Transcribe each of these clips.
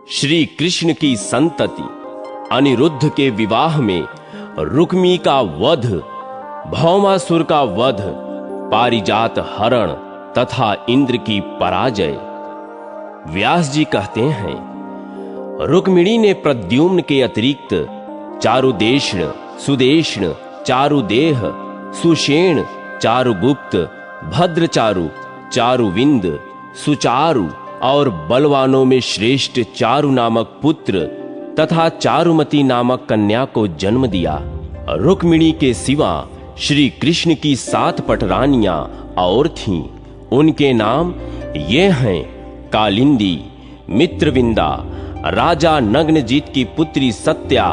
श्री कृष्ण की संतति अनिरुद्ध के विवाह में रुक्मी का वध, भौमासुर का वध, पारिजात हरण तथा इंद्र की पराजय। व्यास जी कहते हैं, रुक्मिणी ने प्रद्युम्न के अतिरिक्त चारुदेष्ण, सुदेष्ण, चारुदेह, सुषेण, चारुगुप्त, भद्रचारु, चारुविंद, सुचारु और बलवानों में श्रेष्ठ चारु नामक पुत्र तथा चारुमती नामक कन्या को जन्म दिया। रुक्मिणी के सिवा श्री कृष्ण की 7 पटरानियां और थीं। उनके नाम ये हैं: कालिंदी, मित्रविंदा, राजा नग्नजीत की पुत्री सत्या,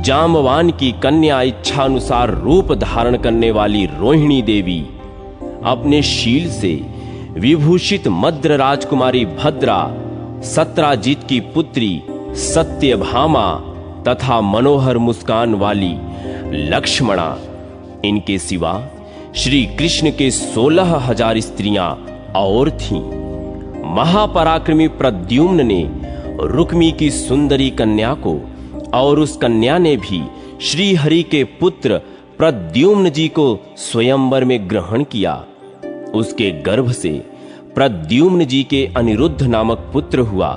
जामवान की कन्या इच्छानुसार रूप धारण करने वाली रोहिणी देवी, अपने शील से विभूषित मद्र राजकुमारी भद्रा, सत्राजीत की पुत्री सत्यभामा तथा मनोहर मुस्कान वाली लक्ष्मणा। इनके सिवा श्री कृष्ण के 16,000 स्त्रियां और थीं। महापराक्रमी प्रद्युम्न ने रुक्मी की सुंदरी कन्या को और उस कन्या ने भी श्री हरि के पुत्र प्रद्युम्न जी को स्वयंवर में ग्रहण किया। उसके गर्भ से प्रद्युम्न जी के अनिरुद्ध नामक पुत्र हुआ,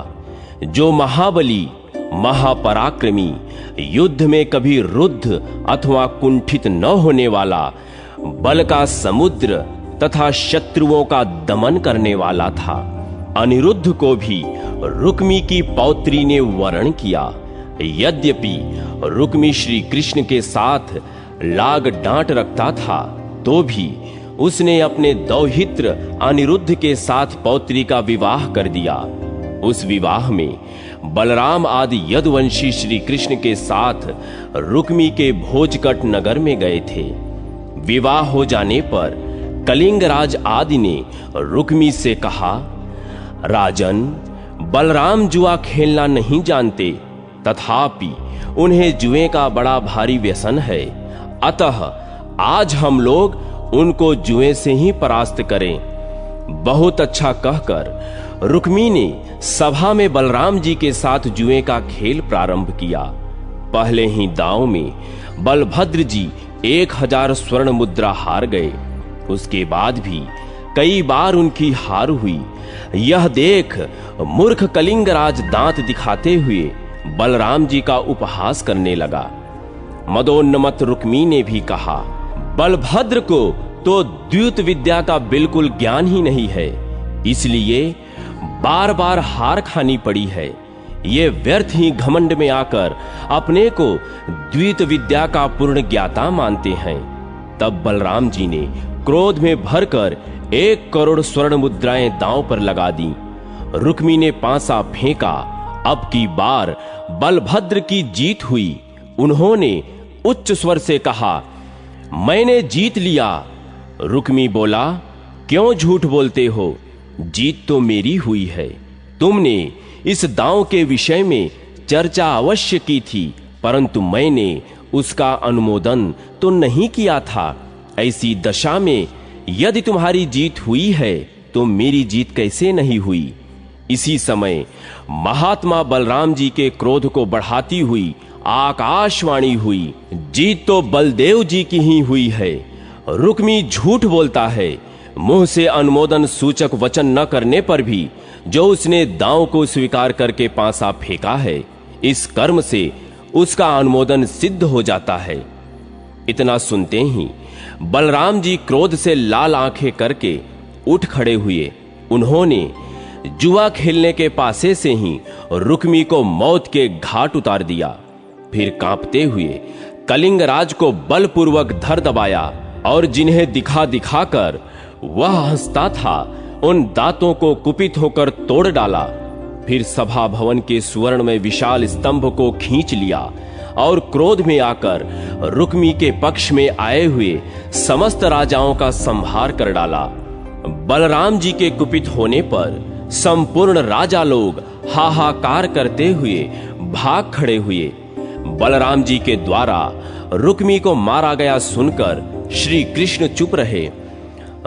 जो महाबली, महापराक्रमी, युद्ध में कभी रुद्ध अथवा कुंठित न होने वाला, बल का समुद्र तथा शत्रुओं का दमन करने वाला था। अनिरुद्ध को भी रुक्मी की पौत्री ने वरण किया। यद्यपि रुक्मी श्री कृष्ण के साथ लाग डांट रखता था, तो भी उसने अपने दौहित्र अनिरुद्ध के साथ पौत्री का विवाह कर दिया। उस विवाह में बलराम आदि यदुवंशी श्री कृष्ण के साथ रुक्मी के भोजकट नगर में गए थे। विवाह हो जाने पर कलिंगराज आदि ने रुक्मी से कहा, राजन, बलराम जुआ खेलना नहीं जानते, तथापि उन्हें जुए का बड़ा भारी व्यसन है। अतः आज हम लोग उनको जुए से ही परास्त करें। बहुत अच्छा कहकर रुक्मी ने सभा में बलराम जी के साथ जुए का खेल प्रारंभ किया। पहले ही दांव में बलभद्र जी 1000 स्वर्ण मुद्रा हार गए। उसके बाद भी कई बार उनकी हार हुई। यह देख मूर्ख कलिंगराज दांत दिखाते हुए बलराम जी का उपहास करने लगा। मदोन्नमत रुक्मी ने भी कहा, बलभद्र को तो द्यूत विद्या का बिल्कुल ज्ञान ही नहीं है, इसलिए बार बार हार खानी पड़ी है। ये व्यर्थ ही घमंड में आकर अपने को द्यूत विद्या का पूर्ण ज्ञाता मानते हैं। तब बलराम जी ने क्रोध में भरकर 1 करोड़ स्वर्ण मुद्राएं दांव पर लगा दी। रुक्मी ने पांसा फेंका। अब की बार बलभद्र की जीत हुई। उन्होंने उच्च स्वर से कहा, मैंने जीत लिया। रुक्मी बोला, क्यों झूठ बोलते हो? जीत तो मेरी हुई है। तुमने इस दांव के विषय में चर्चा अवश्य की थी, परंतु मैंने उसका अनुमोदन तो नहीं किया था। ऐसी दशा में यदि तुम्हारी जीत हुई है, तो मेरी जीत कैसे नहीं हुई? इसी समय महात्मा बलराम जी के क्रोध को बढ़ाती हुई आकाशवाणी हुई, जीत तो बलदेव जी की ही हुई है। रुक्मी झूठ बोलता है। मुंह से अनुमोदन सूचक वचन न करने पर भी जो उसने दांव को स्वीकार करके पांसा फेंका है, इस कर्म से उसका अनुमोदन सिद्ध हो जाता है। इतना सुनते ही बलराम जी क्रोध से लाल आंखें करके उठ खड़े हुए। उन्होंने जुआ खेलने के पासे से ही रुक्मी को मौत के घाट उतार दिया। फिर कांपते हुए कलिंगराज को बलपूर्वक धर दबाया और जिन्हें दिखा दिखाकर वह हंसता था, उन दांतों को कुपित होकर तोड़ डाला। फिर सभा भवन के सुवर्ण में विशाल स्तंभ को खींच लिया और क्रोध में आकर रुक्मी के पक्ष में आए हुए समस्त राजाओं का संहार कर डाला। बलराम जी के कुपित होने पर संपूर्ण राजा लोग हाहाकार करते हुए भाग खड़े हुए। बलराम जी के द्वारा रुक्मी को मारा गया सुनकर श्री कृष्ण चुप रहे।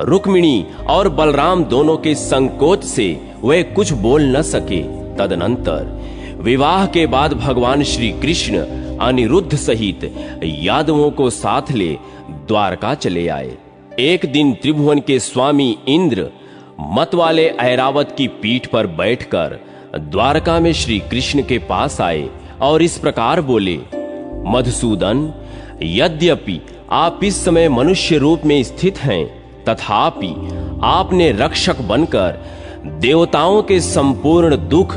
रुक्मिणी और बलराम दोनों के संकोच से वे कुछ बोल न सके। तदनंतर विवाह के बाद भगवान श्री कृष्ण अनिरुद्ध सहित यादवों को साथ ले द्वारका चले आए। एक दिन त्रिभुवन के स्वामी इंद्र मत वाले ऐरावत की पीठ पर बैठकर द्वारका में श्री कृष्ण के पास आए और इस प्रकार बोले, मधुसूदन, यद्यपि आप इस समय मनुष्य रूप में स्थित हैं, तथापि आपने रक्षक बनकर देवताओं के संपूर्ण दुख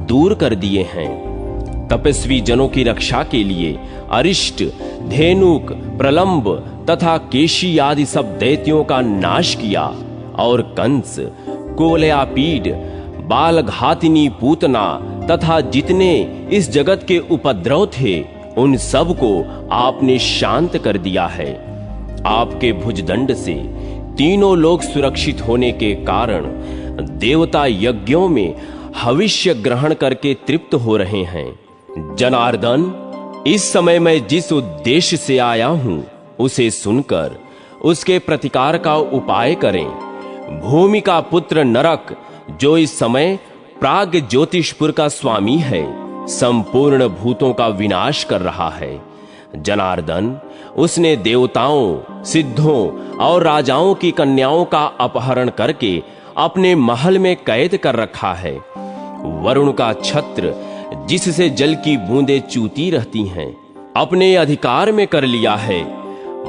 दूर कर दिए हैं। तपस्वी जनों की रक्षा के लिए अरिष्ट, धेनुक, प्रलंब तथा केशी आदि सब दैत्यों का नाश किया और कंस, कोलयापीड, बालघातिनी पूतना तथा जितने इस जगत के उपद्रव थे उन सब को आपने शांत कर दिया है। आपके भुजदंड से तीनों लोग सुरक्षित होने के कारण देवता यज्ञों में हविष्य ग्रहण करके तृप्त हो रहे हैं। जनार्दन, इस समय मैं जिस उद्देश्य से आया हूं उसे सुनकर उसके प्रतिकार का उपाय करें। भूमि का पुत्र नरक, जो इस समय प्राग ज्योतिषपुर का स्वामी है, संपूर्ण भूतों का विनाश कर रहा है। जनार्दन, उसने देवताओं, सिद्धों और राजाओं की कन्याओं का अपहरण करके अपने महल में कैद कर रखा है। वरुण का छत्र, जिससे जल की बूंदें चूती रहती हैं, अपने अधिकार में कर लिया है।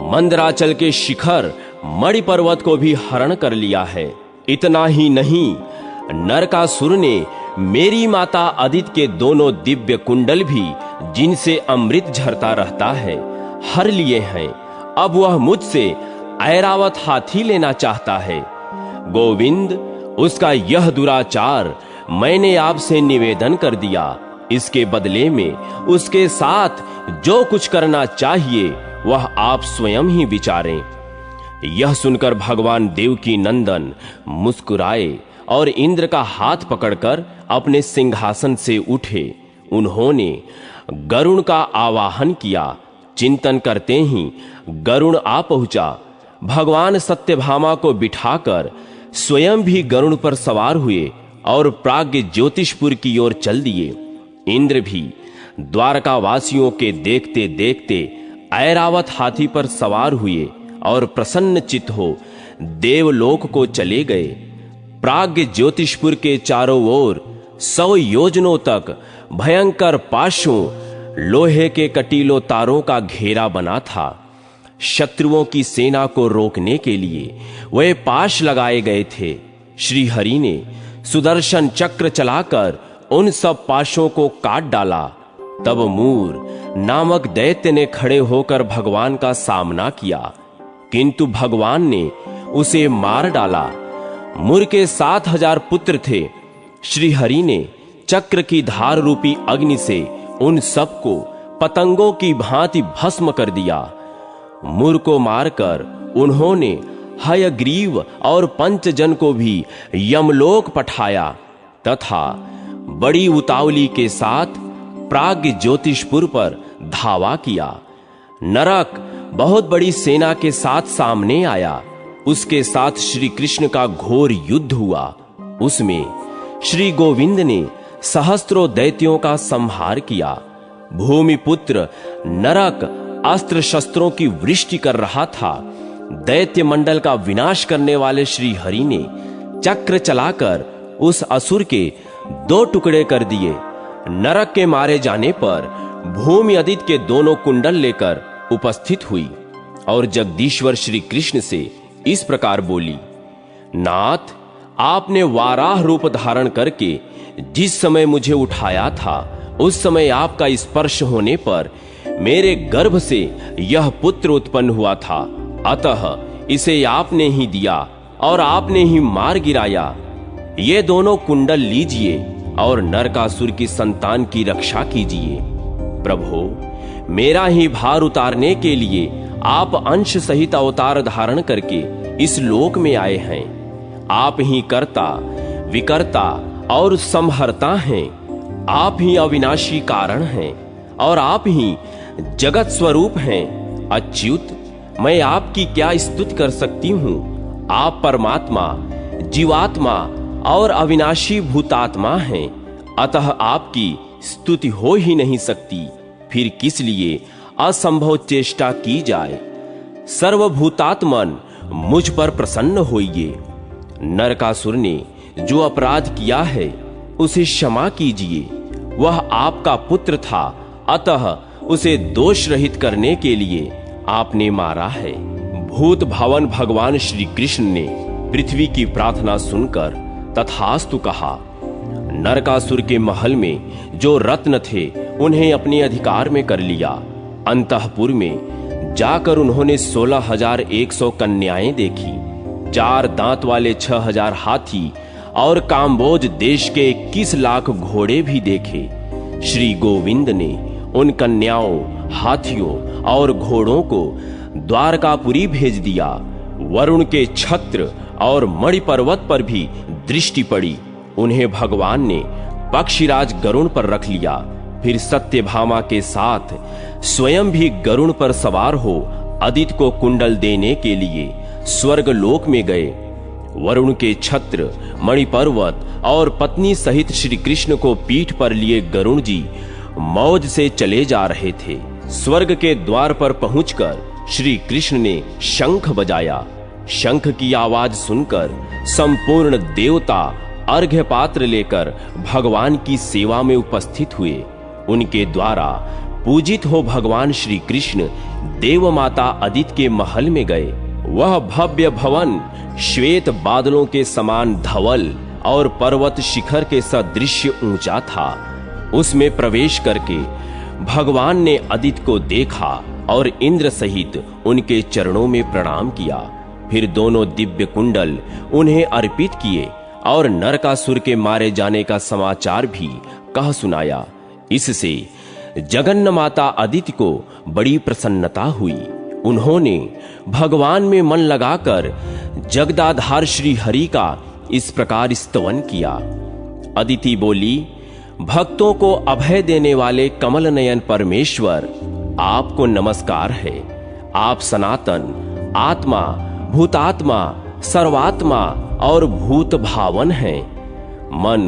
मंदराचल के शिखर मणि पर्वत को भी हरण कर लिया है। इतना ही नहीं, नरकासुर ने मेरी माता अदिति के दोनों दिव्य कुंडल भी, जिनसे अमृत झरता रहता है, हर लिए हैं। अब वह मुझसे ऐरावत हाथी लेना चाहता है। गोविंद, उसका यह दुराचार मैंने आपसे निवेदन कर दिया। इसके बदले में उसके साथ जो कुछ करना चाहिए वह आप स्वयं ही विचारें। यह सुनकर भगवान देवकी नंदन मुस्कुराए और इंद्र का हाथ पकड़कर अपने सिंहासन से उठे। उन्होंने गरुण का आवाहन किया। चिंतन करते ही गरुण आ पहुंचा। भगवान सत्यभामा को बिठाकर स्वयं भी गरुण पर सवार हुए और प्राग्ञ ज्योतिषपुर की ओर चल दिए। इंद्र भी द्वारका वासियों के देखते देखते ऐरावत हाथी पर सवार हुए और प्रसन्न चित्त हो देवलोक को चले गए। प्राग्ञ ज्योतिषपुर के चारों ओर 100 योजनों तक भयंकर पाशों, लोहे के कटीलों तारों का घेरा बना था। शत्रुओं की सेना को रोकने के लिए वे पाश लगाए गए थे। श्री हरि ने सुदर्शन चक्र चलाकर उन सब पाशों को काट डाला। तब मूर नामक दैत्य ने खड़े होकर भगवान का सामना किया, किंतु भगवान ने उसे मार डाला। मूर के 7000 पुत्र थे। श्री हरि ने चक्र की धार रूपी अग्नि से उन सबको पतंगों की भांति भस्म कर दिया। मूर को मारकर उन्होंने हयग्रीव और पंचजन को भी यमलोक पठाया तथा बड़ी उतावली के साथ प्राग्ञ ज्योतिषपुर पर धावा किया। नरक बहुत बड़ी सेना के साथ सामने आया। उसके साथ श्री कृष्ण का घोर युद्ध हुआ। उसमें श्री गोविंद ने सहस्त्रों दैत्यों का संहार किया। भूमिपुत्र नरक अस्त्र शस्त्रों की वृष्टि कर रहा था। दैत्य मंडल का विनाश करने वाले श्री हरि ने चक्र चलाकर उस असुर के 2 टुकड़े कर दिए। नरक के मारे जाने पर भूमि अदिति के दोनों कुंडल लेकर उपस्थित हुई और जगदीश्वर श्री कृष्ण से इस प्रकार बोली, नाथ, आपने वाराह रूप धारण करके जिस समय मुझे उठाया था, उस समय आपका स्पर्श होने पर मेरे गर्भ से यह पुत्र उत्पन्न हुआ था। अतः इसे आपने ही दिया और आपने ही मार गिराया। ये दोनों कुंडल लीजिए और नरकासुर की संतान की रक्षा कीजिए। प्रभु, मेरा ही भार उतारने के लिए आप अंश सहित अवतार धारण करके इस लोक में आए हैं। आप ही कर्ता, विकर्ता और संहर्ता हैं। आप ही अविनाशी कारण हैं और आप ही जगत स्वरूप हैं। अच्युत, मैं आपकी क्या स्तुति कर सकती हूँ। आप परमात्मा, जीवात्मा और अविनाशी भूतात्मा हैं। अतः आपकी स्तुति हो ही नहीं सकती, फिर किस लिए असंभव चेष्टा की जाए। सर्वभूतात्मन मुझ पर प्रसन्न होइए। नरकासुर ने जो अपराध किया है उसे क्षमा कीजिए। वह आपका पुत्र था, अतः उसे दोष रहित करने के लिए आपने मारा है। भूत भावन भगवान श्री कृष्ण ने पृथ्वी की प्रार्थना सुनकर तथास्तु कहा। नरकासुर के महल में जो रत्न थे उन्हें अपने अधिकार में कर लिया। अंतःपुर में जाकर उन्होंने 16,100 कन्याएं देखी, 4 दांत वाले 6,000 हाथी और काम्बोज देश के 21 लाख घोड़े भी देखे। श्री गोविंद ने उन कन्याओं, हाथियों और घोड़ों को द्वारकापुरी भेज दिया। वरुण के छत्र और मणि पर्वत पर भी दृष्टि पड़ी। उन्हें भगवान ने पक्षीराज गरुण पर रख लिया। फिर सत्यभामा के साथ स्वयं भी गरुण पर सवार हो अदिति को कुंडल देने के लिए स्वर्ग लोक में गए। वरुण के छत्र, मणि पर्वत और पत्नी सहित श्री कृष्ण को पीठ पर लिए गरुण जी मौज से चले जा रहे थे। स्वर्ग के द्वार पर पहुंचकर श्री कृष्ण ने शंख बजाया। शंख की आवाज सुनकर संपूर्ण देवता अर्घ्य पात्र लेकर भगवान की सेवा में उपस्थित हुए। उनके द्वारा पूजित हो भगवान श्री कृष्ण देव माता अदिति के महल में गए। वह भव्य भवन श्वेत बादलों के समान धवल और पर्वत शिखर के सदृश ऊंचा था। उसमें प्रवेश करके भगवान ने अदिति को देखा और इंद्र सहित उनके चरणों में प्रणाम किया। फिर दोनों दिव्य कुंडल उन्हें अर्पित किए और नरकासुर के मारे जाने का समाचार भी कह सुनाया। इससे जगन्न माता अदिति को बड़ी प्रसन्नता हुई। उन्होंने भगवान में मन लगाकर जगदाधार श्री हरि का इस प्रकार स्तवन किया। अदिति बोली, भक्तों को अभय देने वाले कमल नयन परमेश्वर, आपको नमस्कार है। आप सनातन आत्मा, भूतात्मा, सर्वात्मा और भूत भावन हैं। मन,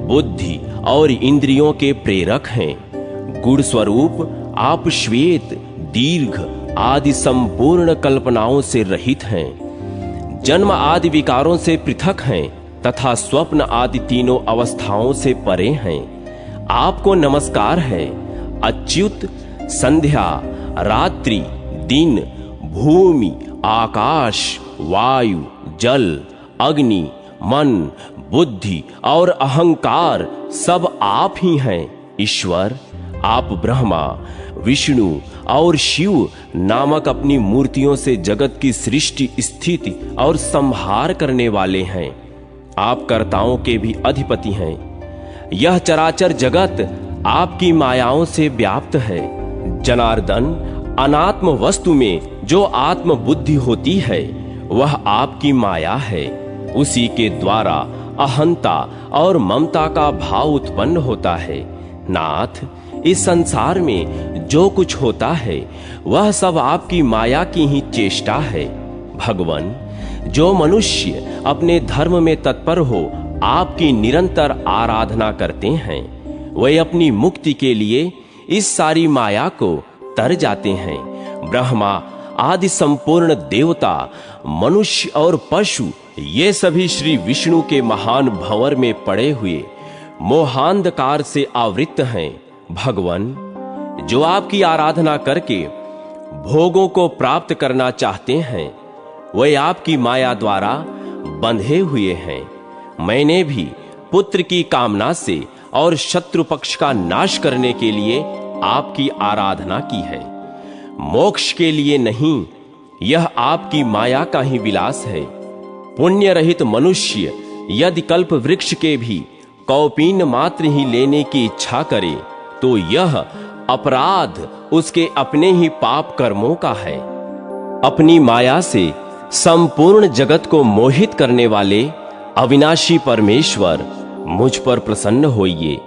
बुद्धि और इंद्रियों के प्रेरक हैं। गुण स्वरूप आप श्वेत, दीर्घ आदि संपूर्ण कल्पनाओं से रहित हैं। जन्म आदि विकारों से पृथक हैं तथा स्वप्न आदि तीनों अवस्थाओं से परे हैं। आपको नमस्कार है। अच्युत, संध्या, रात्रि, दिन, भूमि, आकाश, वायु, जल, अग्नि, मन, बुद्धि और अहंकार सब आप ही हैं। ईश्वर, आप ब्रह्मा, विष्णु और शिव नामक अपनी मूर्तियों से जगत की सृष्टि, स्थिति और संहार करने वाले हैं। आप कर्ताओं के भी अधिपति हैं। यह चराचर जगत आपकी मायाओं से व्याप्त है। जनार्दन, अनात्म वस्तु में जो आत्म बुद्धि होती है वह आपकी माया है। उसी के द्वारा अहंता और ममता का भाव उत्पन्न होता है। नाथ, इस संसार में जो कुछ होता है वह सब आपकी माया की ही चेष्टा है। भगवान, जो मनुष्य अपने धर्म में तत्पर हो आपकी निरंतर आराधना करते हैं, वे अपनी मुक्ति के लिए इस सारी माया को तर जाते हैं। ब्रह्मा आदि संपूर्ण देवता, मनुष्य और पशु, ये सभी श्री विष्णु के महान भंवर में पड़े हुए मोहांधकार से आवृत हैं। भगवान, जो आपकी आराधना करके भोगों को प्राप्त करना चाहते हैं वे आपकी माया द्वारा बंधे हुए हैं। मैंने भी पुत्र की कामना से और शत्रु पक्ष का नाश करने के लिए आपकी आराधना की है, मोक्ष के लिए नहीं। यह आपकी माया का ही विलास है। पुण्य रहित मनुष्य यदि कल्प वृक्ष के भी कौपीन मात्र ही लेने की इच्छा करे तो यह अपराध उसके अपने ही पाप कर्मों का है। अपनी माया से संपूर्ण जगत को मोहित करने वाले अविनाशी परमेश्वर, मुझ पर प्रसन्न होइए।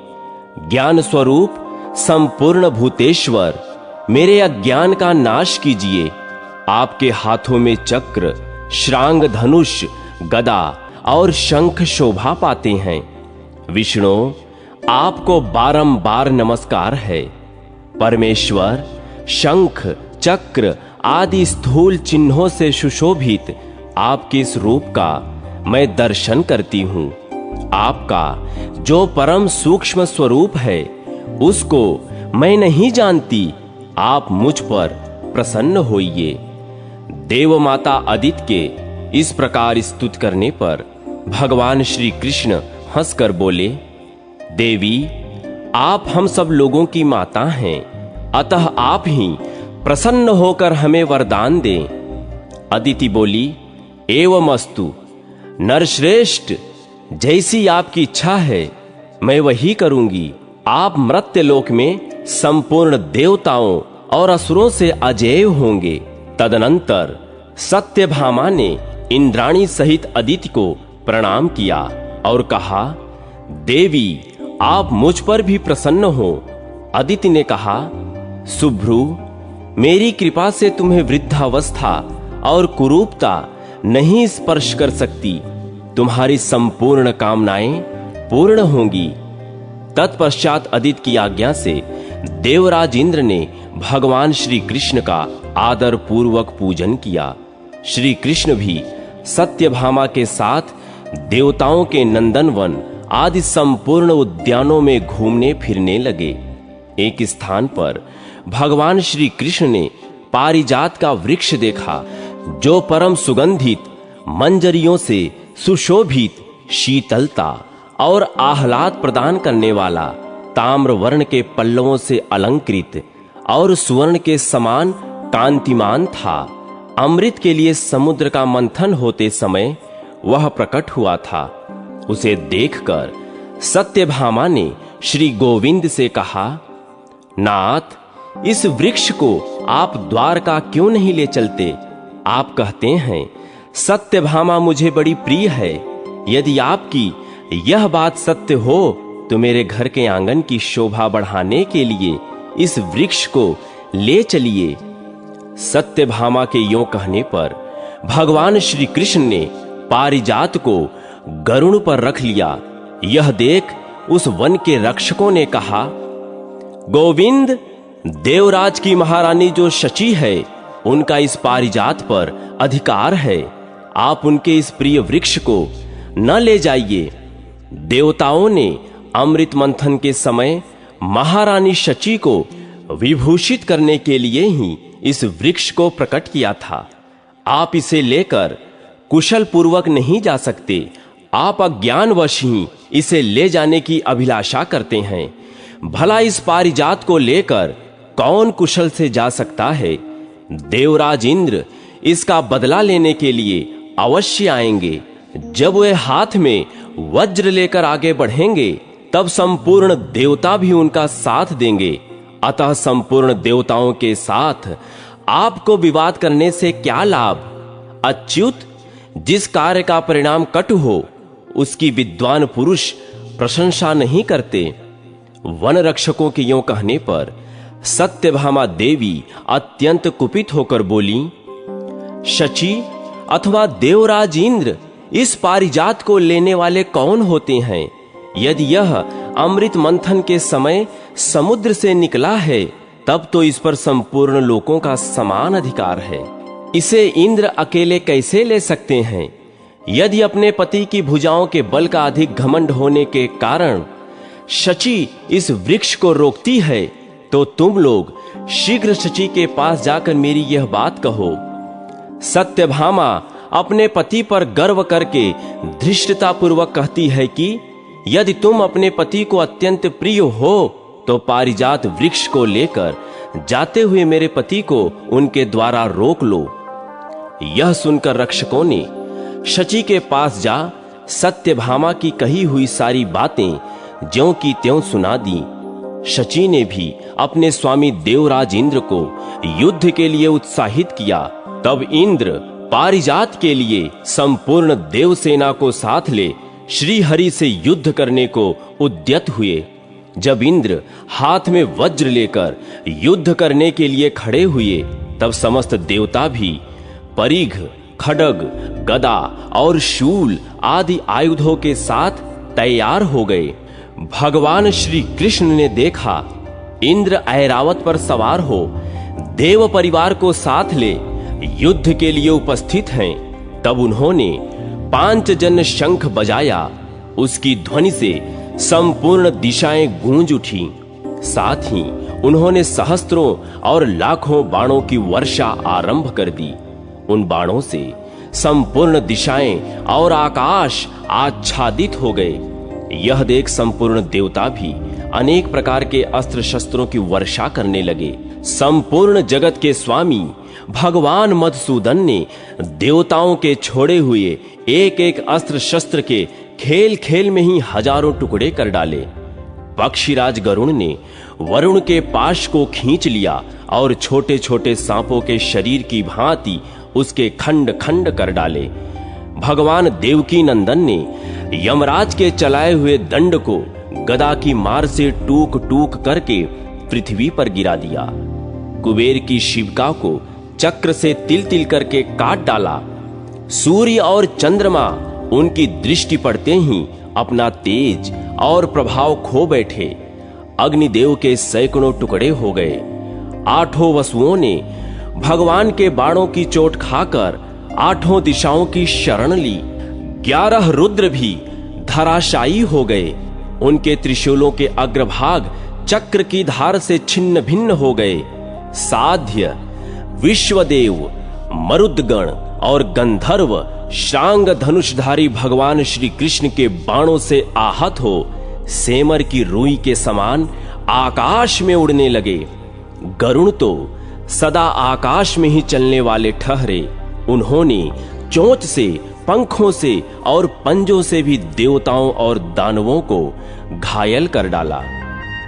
ज्ञान स्वरूप संपूर्ण भूतेश्वर, मेरे अज्ञान का नाश कीजिए। आपके हाथों में चक्र, श्रांग, धनुष, गदा और शंख शोभा पाते हैं। विष्णु, आपको बारंबार नमस्कार है। परमेश्वर शंख चक्र आदि स्थूल चिन्हों से सुशोभित आपके इस रूप का मैं दर्शन करती हूँ। आपका जो परम सूक्ष्म स्वरूप है उसको मैं नहीं जानती। आप मुझ पर प्रसन्न होइए। देव माता अदिति के इस प्रकार स्तुति करने पर भगवान श्री कृष्ण हंसकर बोले, देवी आप हम सब लोगों की माता हैं, अतः आप ही प्रसन्न होकर हमें वरदान दें। अदिति बोली, एवमस्तु नरश्रेष्ठ, जैसी आपकी इच्छा है मैं वही करूंगी। आप मर्त्यलोक में संपूर्ण देवताओं और असुरों से अजेय होंगे। तदनंतर सत्यभामा ने इंद्राणी सहित अदिति को प्रणाम किया और कहा, देवी आप मुझ पर भी प्रसन्न हो। अदिति ने कहा, सुभ्रु मेरी कृपा से तुम्हें वृद्धावस्था और कुरूपता नहीं स्पर्श कर सकती। तुम्हारी संपूर्ण कामनाएं पूर्ण होंगी। तत्पश्चात अदिति की आज्ञा से देवराज इंद्र ने भगवान श्री कृष्ण का आदर पूर्वक पूजन किया। श्री कृष्ण भी सत्यभामा के साथ देवताओं के नंदनवन आदि संपूर्ण उद्यानों में घूमने फिरने लगे। एक स्थान पर भगवान श्री कृष्ण ने पारिजात का वृक्ष देखा, जो परम सुगंधित मंजरियों से सुशोभित, शीतलता और आह्लाद प्रदान करने वाला, ताम्र वर्ण के पल्लवों से अलंकृत और सुवर्ण के समान कांतिमान था। अमृत के लिए समुद्र का मंथन होते समय वह प्रकट हुआ था। उसे देखकर सत्यभामा ने श्री गोविंद से कहा, नाथ इस वृक्ष को आप द्वारका क्यों नहीं ले चलते? आप कहते हैं सत्यभामा मुझे बड़ी प्रिय है। यदि आपकी यह बात सत्य हो तो मेरे घर के आंगन की शोभा बढ़ाने के लिए इस वृक्ष को ले चलिए। सत्यभामा के यों कहने पर भगवान श्री कृष्ण ने पारिजात को गरुड़ पर रख लिया। यह देख उस वन के रक्षकों ने कहा, गोविंद देवराज की महारानी जो शची है उनका इस पारिजात पर अधिकार है। आप उनके इस प्रिय वृक्ष को न ले जाइए। देवताओं ने अमृत मंथन के समय महारानी शची को विभूषित करने के लिए ही इस वृक्ष को प्रकट किया था। आप इसे लेकर कुशल पूर्वक नहीं जा सकते। आप अज्ञानवश ही इसे ले जाने की अभिलाषा करते हैं। भला इस पारिजात को लेकर कौन कुशल से जा सकता है? देवराज इंद्र इसका बदला लेने के लिए अवश्य आएंगे। जब वे हाथ में वज्र लेकर आगे बढ़ेंगे तब संपूर्ण देवता भी उनका साथ देंगे। अतः संपूर्ण देवताओं के साथ आपको विवाद करने से क्या लाभ? अच्युत, जिस कार्य का परिणाम कटु हो उसकी विद्वान पुरुष प्रशंसा नहीं करते। वन रक्षकों के यों कहने पर सत्यभामा देवी अत्यंत कुपित होकर बोली, शची अथवा देवराज इंद्र इस पारिजात को लेने वाले कौन होते हैं? यदि यह अमृत मंथन के समय समुद्र से निकला है तब तो इस पर संपूर्ण लोकों का समान अधिकार है। इसे इंद्र अकेले कैसे ले सकते हैं? यदि अपने पति की भुजाओं के बल का अधिक घमंड होने के कारण शची इस वृक्ष को रोकती है तो तुम लोग शीघ्र शची के पास जाकर मेरी यह बात कहो। सत्यभामा अपने पति पर गर्व करके धृष्टता पूर्वक कहती है कि यदि तुम अपने पति को अत्यंत प्रिय हो तो पारिजात वृक्ष को लेकर जाते हुए मेरे पति को उनके द्वारा रोक लो। यह सुनकर रक्षकों ने शची के पास जा सत्यभामा की कही हुई सारी बातें ज्यों की त्यों सुना दी। शची ने भी अपने स्वामी देवराज इंद्र को युद्ध के लिए उत्साहित किया। तब इंद्र पारिजात के लिए संपूर्ण देवसेना को साथ ले श्री हरि से युद्ध करने को उद्यत हुए। जब इंद्र हाथ में वज्र लेकर युद्ध करने के लिए खड़े हुए तब समस्त देवता भी परिघ, खड्ग, गदा और शूल आदि आयुधों के साथ तैयार हो गए। भगवान श्री कृष्ण ने देखा इंद्र ऐरावत पर सवार हो देव परिवार को साथ ले युद्ध के लिए उपस्थित हैं, तब उन्होंने पांचजन्य शंख बजाया। उसकी ध्वनि से संपूर्ण दिशाएं गूंज उठी। साथ ही उन्होंने सहस्त्रों और लाखों बाणों की वर्षा आरंभ कर दी। उन बाणों से संपूर्ण दिशाएं और आकाश आच्छादित हो गए। यह देख संपूर्ण देवता भी अनेक प्रकार के अस्त्र शस्त्रों की वर्षा करने लगे। संपूर्ण जगत के स्वामी भगवान मधुसूदन ने देवताओं के छोड़े हुए एक एक अस्त्र शस्त्र के खेल खेल में ही हजारों टुकड़े कर डाले। पक्षीराज गरुण ने वरुण के पाश को खींच लिया और छोटे छोटे सांपों के शरीर की भांति उसके खंड खंड कर डाले। भगवान देवकी नंदन ने यमराज के चलाए हुए दंड को गदा की मार से टूक टूक करके पृथ्वी पर गिरा दिया। कुबेर की शिविका को चक्र से तिल तिल करके काट डाला। सूर्य और चंद्रमा उनकी दृष्टि पड़ते ही अपना तेज और प्रभाव खो बैठे। अग्निदेव के सैकड़ों टुकड़े हो गए। आठों वसुओं ने भगवान के बाणों की चोट खाकर आठों दिशाओं की शरण ली। 11 रुद्र भी धराशायी हो गए। उनके त्रिशूलों के अग्रभाग चक्र की धार से छिन्न भिन्न हो गए। साध्य, विश्वदेव, मरुदगण और गंधर्व शांग धनुषधारी भगवान श्री कृष्ण के बाणों से आहत हो सेमर की रुई के समान आकाश में उड़ने लगे। गरुण तो सदा आकाश में ही चलने वाले ठहरे। उन्होंने चोंच से, पंखों से और पंजों से भी देवताओं और दानवों को घायल कर डाला।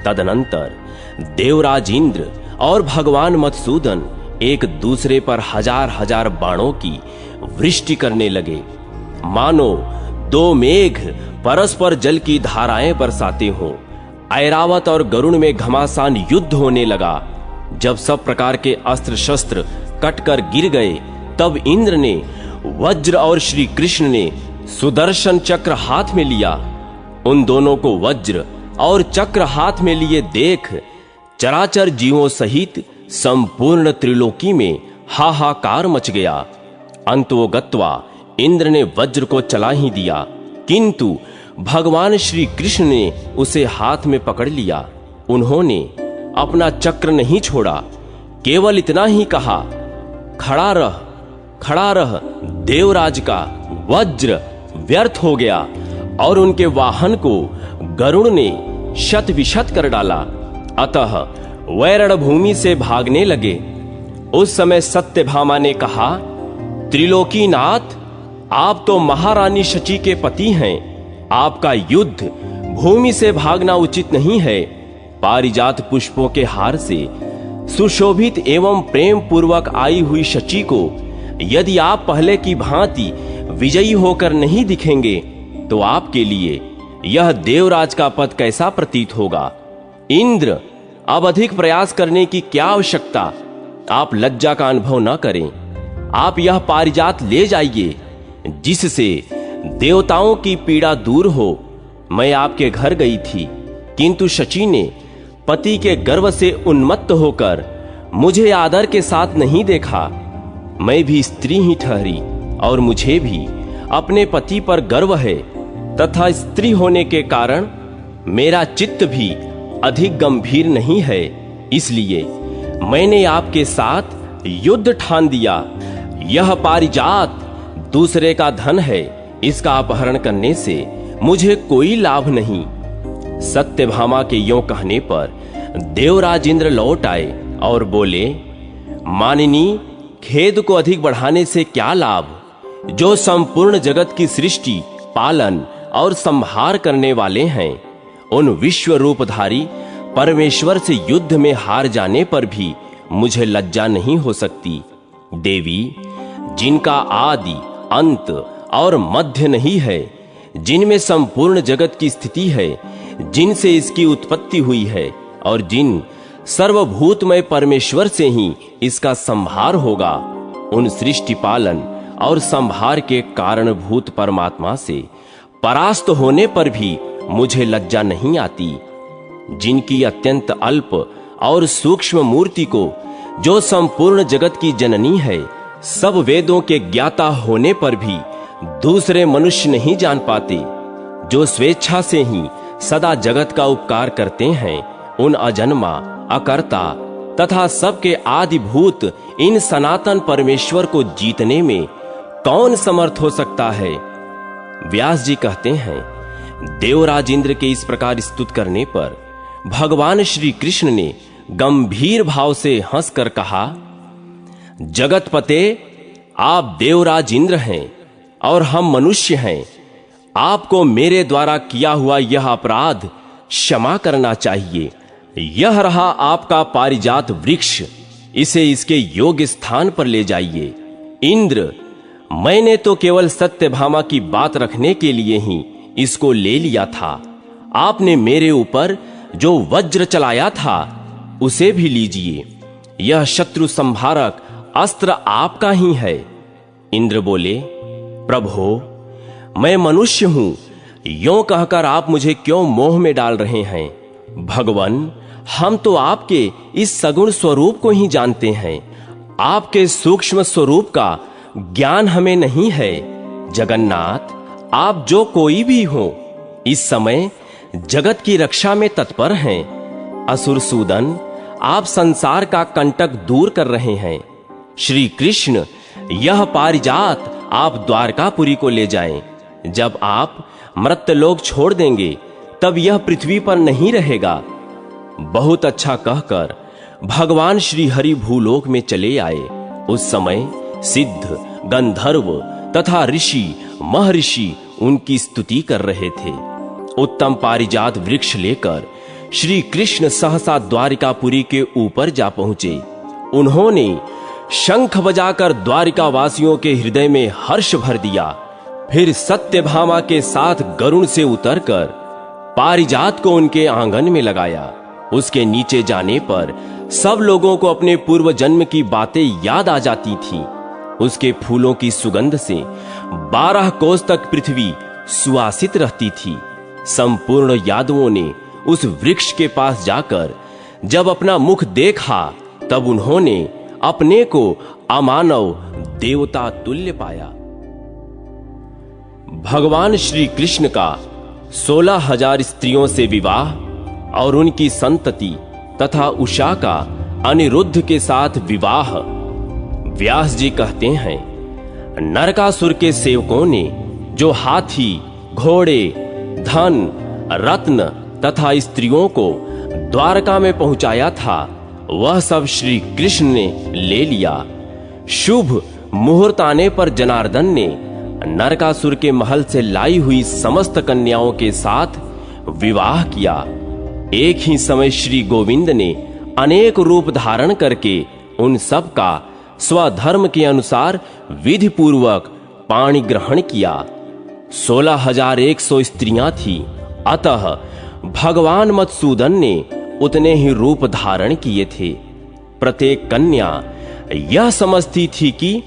तदनंतर देवराज इंद्र और भगवान मधुसूदन एक दूसरे पर हजार हजार बाणों की वृष्टि करने लगे, मानो दो मेघ परस्पर जल की धाराएं बरसाते हों। ऐरावत और गरुण में घमासान युद्ध होने लगा। जब सब प्रकार के अस्त्र शस्त्र कटकर गिर गए, तब इंद्र ने वज्र और श्री कृष्ण ने सुदर्शन चक्र हाथ में लिया। उन दोनों को वज्र और चक्र हाथ में लिए देख चराचर जीवों सहित संपूर्ण त्रिलोकी में हाहाकार मच गया। अंतोगत्वा इंद्र ने वज्र को चला ही दिया, किंतु भगवान श्री कृष्ण ने उसे हाथ में पकड़ लिया। उन्होंने अपना चक्र नहीं छोड़ा, केवल इतना ही कहा, खड़ा रह, खड़ा रह। देवराज का वज्र व्यर्थ हो गया और उनके वाहन को गरुड़ ने शत विशत कर डाला। अतः वै रणभूमि से भागने लगे। उस समय सत्यभामा ने कहा, त्रिलोकीनाथ, आप तो महारानी शची के पति हैं। आपका युद्ध भूमि से भागना उचित नहीं है। पारिजात पुष्पों के हार से सुशोभित एवं प्रेम पूर्वक आई हुई शची को यदि आप पहले की भांति विजयी होकर नहीं दिखेंगे तो आपके लिए यह देवराज का पद कैसा प्रतीत होगा। इंद्र, अब अधिक प्रयास करने की क्या आवश्यकता। आप लज्जा का अनुभव न करें। आप यह पारिजात ले जाइए, जिससे देवताओं की पीड़ा दूर हो। मैं आपके घर गई थी, किंतु शची ने पति के गर्व से उन्मत्त होकर मुझे आदर के साथ नहीं देखा। मैं भी स्त्री ही ठहरी और मुझे भी अपने पति पर गर्व है, तथा स्त्री होने के कारण मेरा चित्त भी अधिक गंभीर नहीं है। इसलिए मैंने आपके साथ युद्ध ठान दिया। यह पारिजात दूसरे का धन है, इसका अपहरण करने से मुझे कोई लाभ नहीं। सत्यभामा के यों कहने पर देवराज इंद्र लौट आए और बोले, मानिनी, खेद को अधिक बढ़ाने से क्या लाभ। जो संपूर्ण जगत की सृष्टि, पालन और संहार करने वाले हैं, उन विश्व रूपधारी परमेश्वर से युद्ध में हार जाने पर भी मुझे लज्जा नहीं हो सकती। देवी, जिनका आदि, अंत और मध्य नहीं है, जिनमें संपूर्ण जगत की स्थिति है, जिनसे इसकी उत्पत्ति हुई है और जिन सर्वभूतमय परमेश्वर से ही इसका संहार होगा, उन सृष्टि पालन और संहार के कारणभूत परमात्मा से परास्त होने पर भी मुझे लज्जा नहीं आती। जिनकी अत्यंत अल्प और सूक्ष्म मूर्ति को, जो संपूर्ण जगत की जननी है, सब वेदों के ज्ञाता होने पर भी दूसरे मनुष्य नहीं जान पाते, जो स्वेच्छा से ही सदा जगत का उपकार करते हैं, उन अजन्मा, अकर्ता तथा सबके आदिभूत इन सनातन परमेश्वर को जीतने में कौन समर्थ हो सकता है। व्यास जी कहते हैं, देवराज इंद्र के इस प्रकार स्तुत करने पर भगवान श्री कृष्ण ने गंभीर भाव से हंसकर कहा, जगतपते, आप देवराज इंद्र हैं और हम मनुष्य हैं। आपको मेरे द्वारा किया हुआ यह अपराध क्षमा करना चाहिए। यह रहा आपका पारिजात वृक्ष, इसे इसके योग्य स्थान पर ले जाइए। इंद्र, मैंने तो केवल सत्यभामा की बात रखने के लिए ही इसको ले लिया था। आपने मेरे ऊपर जो वज्र चलाया था उसे भी लीजिए। यह शत्रु संहारक अस्त्र आपका ही है। इंद्र बोले, प्रभो, मैं मनुष्य हूं, यों कहकर आप मुझे क्यों मोह में डाल रहे हैं। भगवान, हम तो आपके इस सगुण स्वरूप को ही जानते हैं। आपके सूक्ष्म स्वरूप का ज्ञान हमें नहीं है। जगन्नाथ, आप जो कोई भी हो, इस समय जगत की रक्षा में तत्पर हैं। असुरसूदन, आप संसार का कंटक दूर कर रहे हैं। श्री कृष्ण, यह पारिजात आप द्वारकापुरी को ले जाएं। जब आप मर्त्यलोक छोड़ देंगे तब यह पृथ्वी पर नहीं रहेगा। बहुत अच्छा कहकर भगवान श्री हरि भूलोक में चले आए। उस समय सिद्ध, गंधर्व तथा ऋषि, महर्षि उनकी स्तुति कर रहे थे। उत्तम पारिजात वृक्ष लेकर श्री कृष्ण सहसा द्वारिकापुरी के ऊपर जा पहुंचे। उन्होंने शंख बजाकर द्वारिका वासियों के हृदय में हर्ष भर दिया। फिर सत्यभामा के साथ गरुड़ से उतरकर पारिजात को उनके आंगन में लगाया। उसके नीचे जाने पर सब लोगों को अपने पूर्व जन्म की बातें याद आ जाती थीं। उसके फूलों की सुगंध से 12 कोस तक पृथ्वी सुवासित रहती थी। संपूर्ण यादवों ने उस वृक्ष के पास जाकर जब अपना मुख देखा, तब उन्होंने अपने को अमानव देवता तुल्य पाया। भगवान श्री कृष्ण का 16,000 स्त्रियों से विवाह और उनकी संतति तथा उषा का अनिरुद्ध के साथ विवाह। व्यास जी कहते हैं, नरकासुर के सेवकों ने जो हाथी, घोड़े, धन, रत्न तथा स्त्रियों को द्वारका में पहुंचाया था, वह सब श्री कृष्ण ने ले लिया। शुभ मुहूर्त आने पर जनार्दन ने नरकासुर के महल से लाई हुई समस्त कन्याओं के साथ विवाह किया। एक ही समय श्री गोविंद ने अनेक रूप धारण करके उन सब का स्वधर्म के अनुसार विधि पूर्वक पाणी ग्रहण किया। 16,100 स्त्रियां थी, अतः भगवान मधुसूदन ने उतने ही रूप धारण किए थे। प्रत्येक कन्या यह समझती थी कि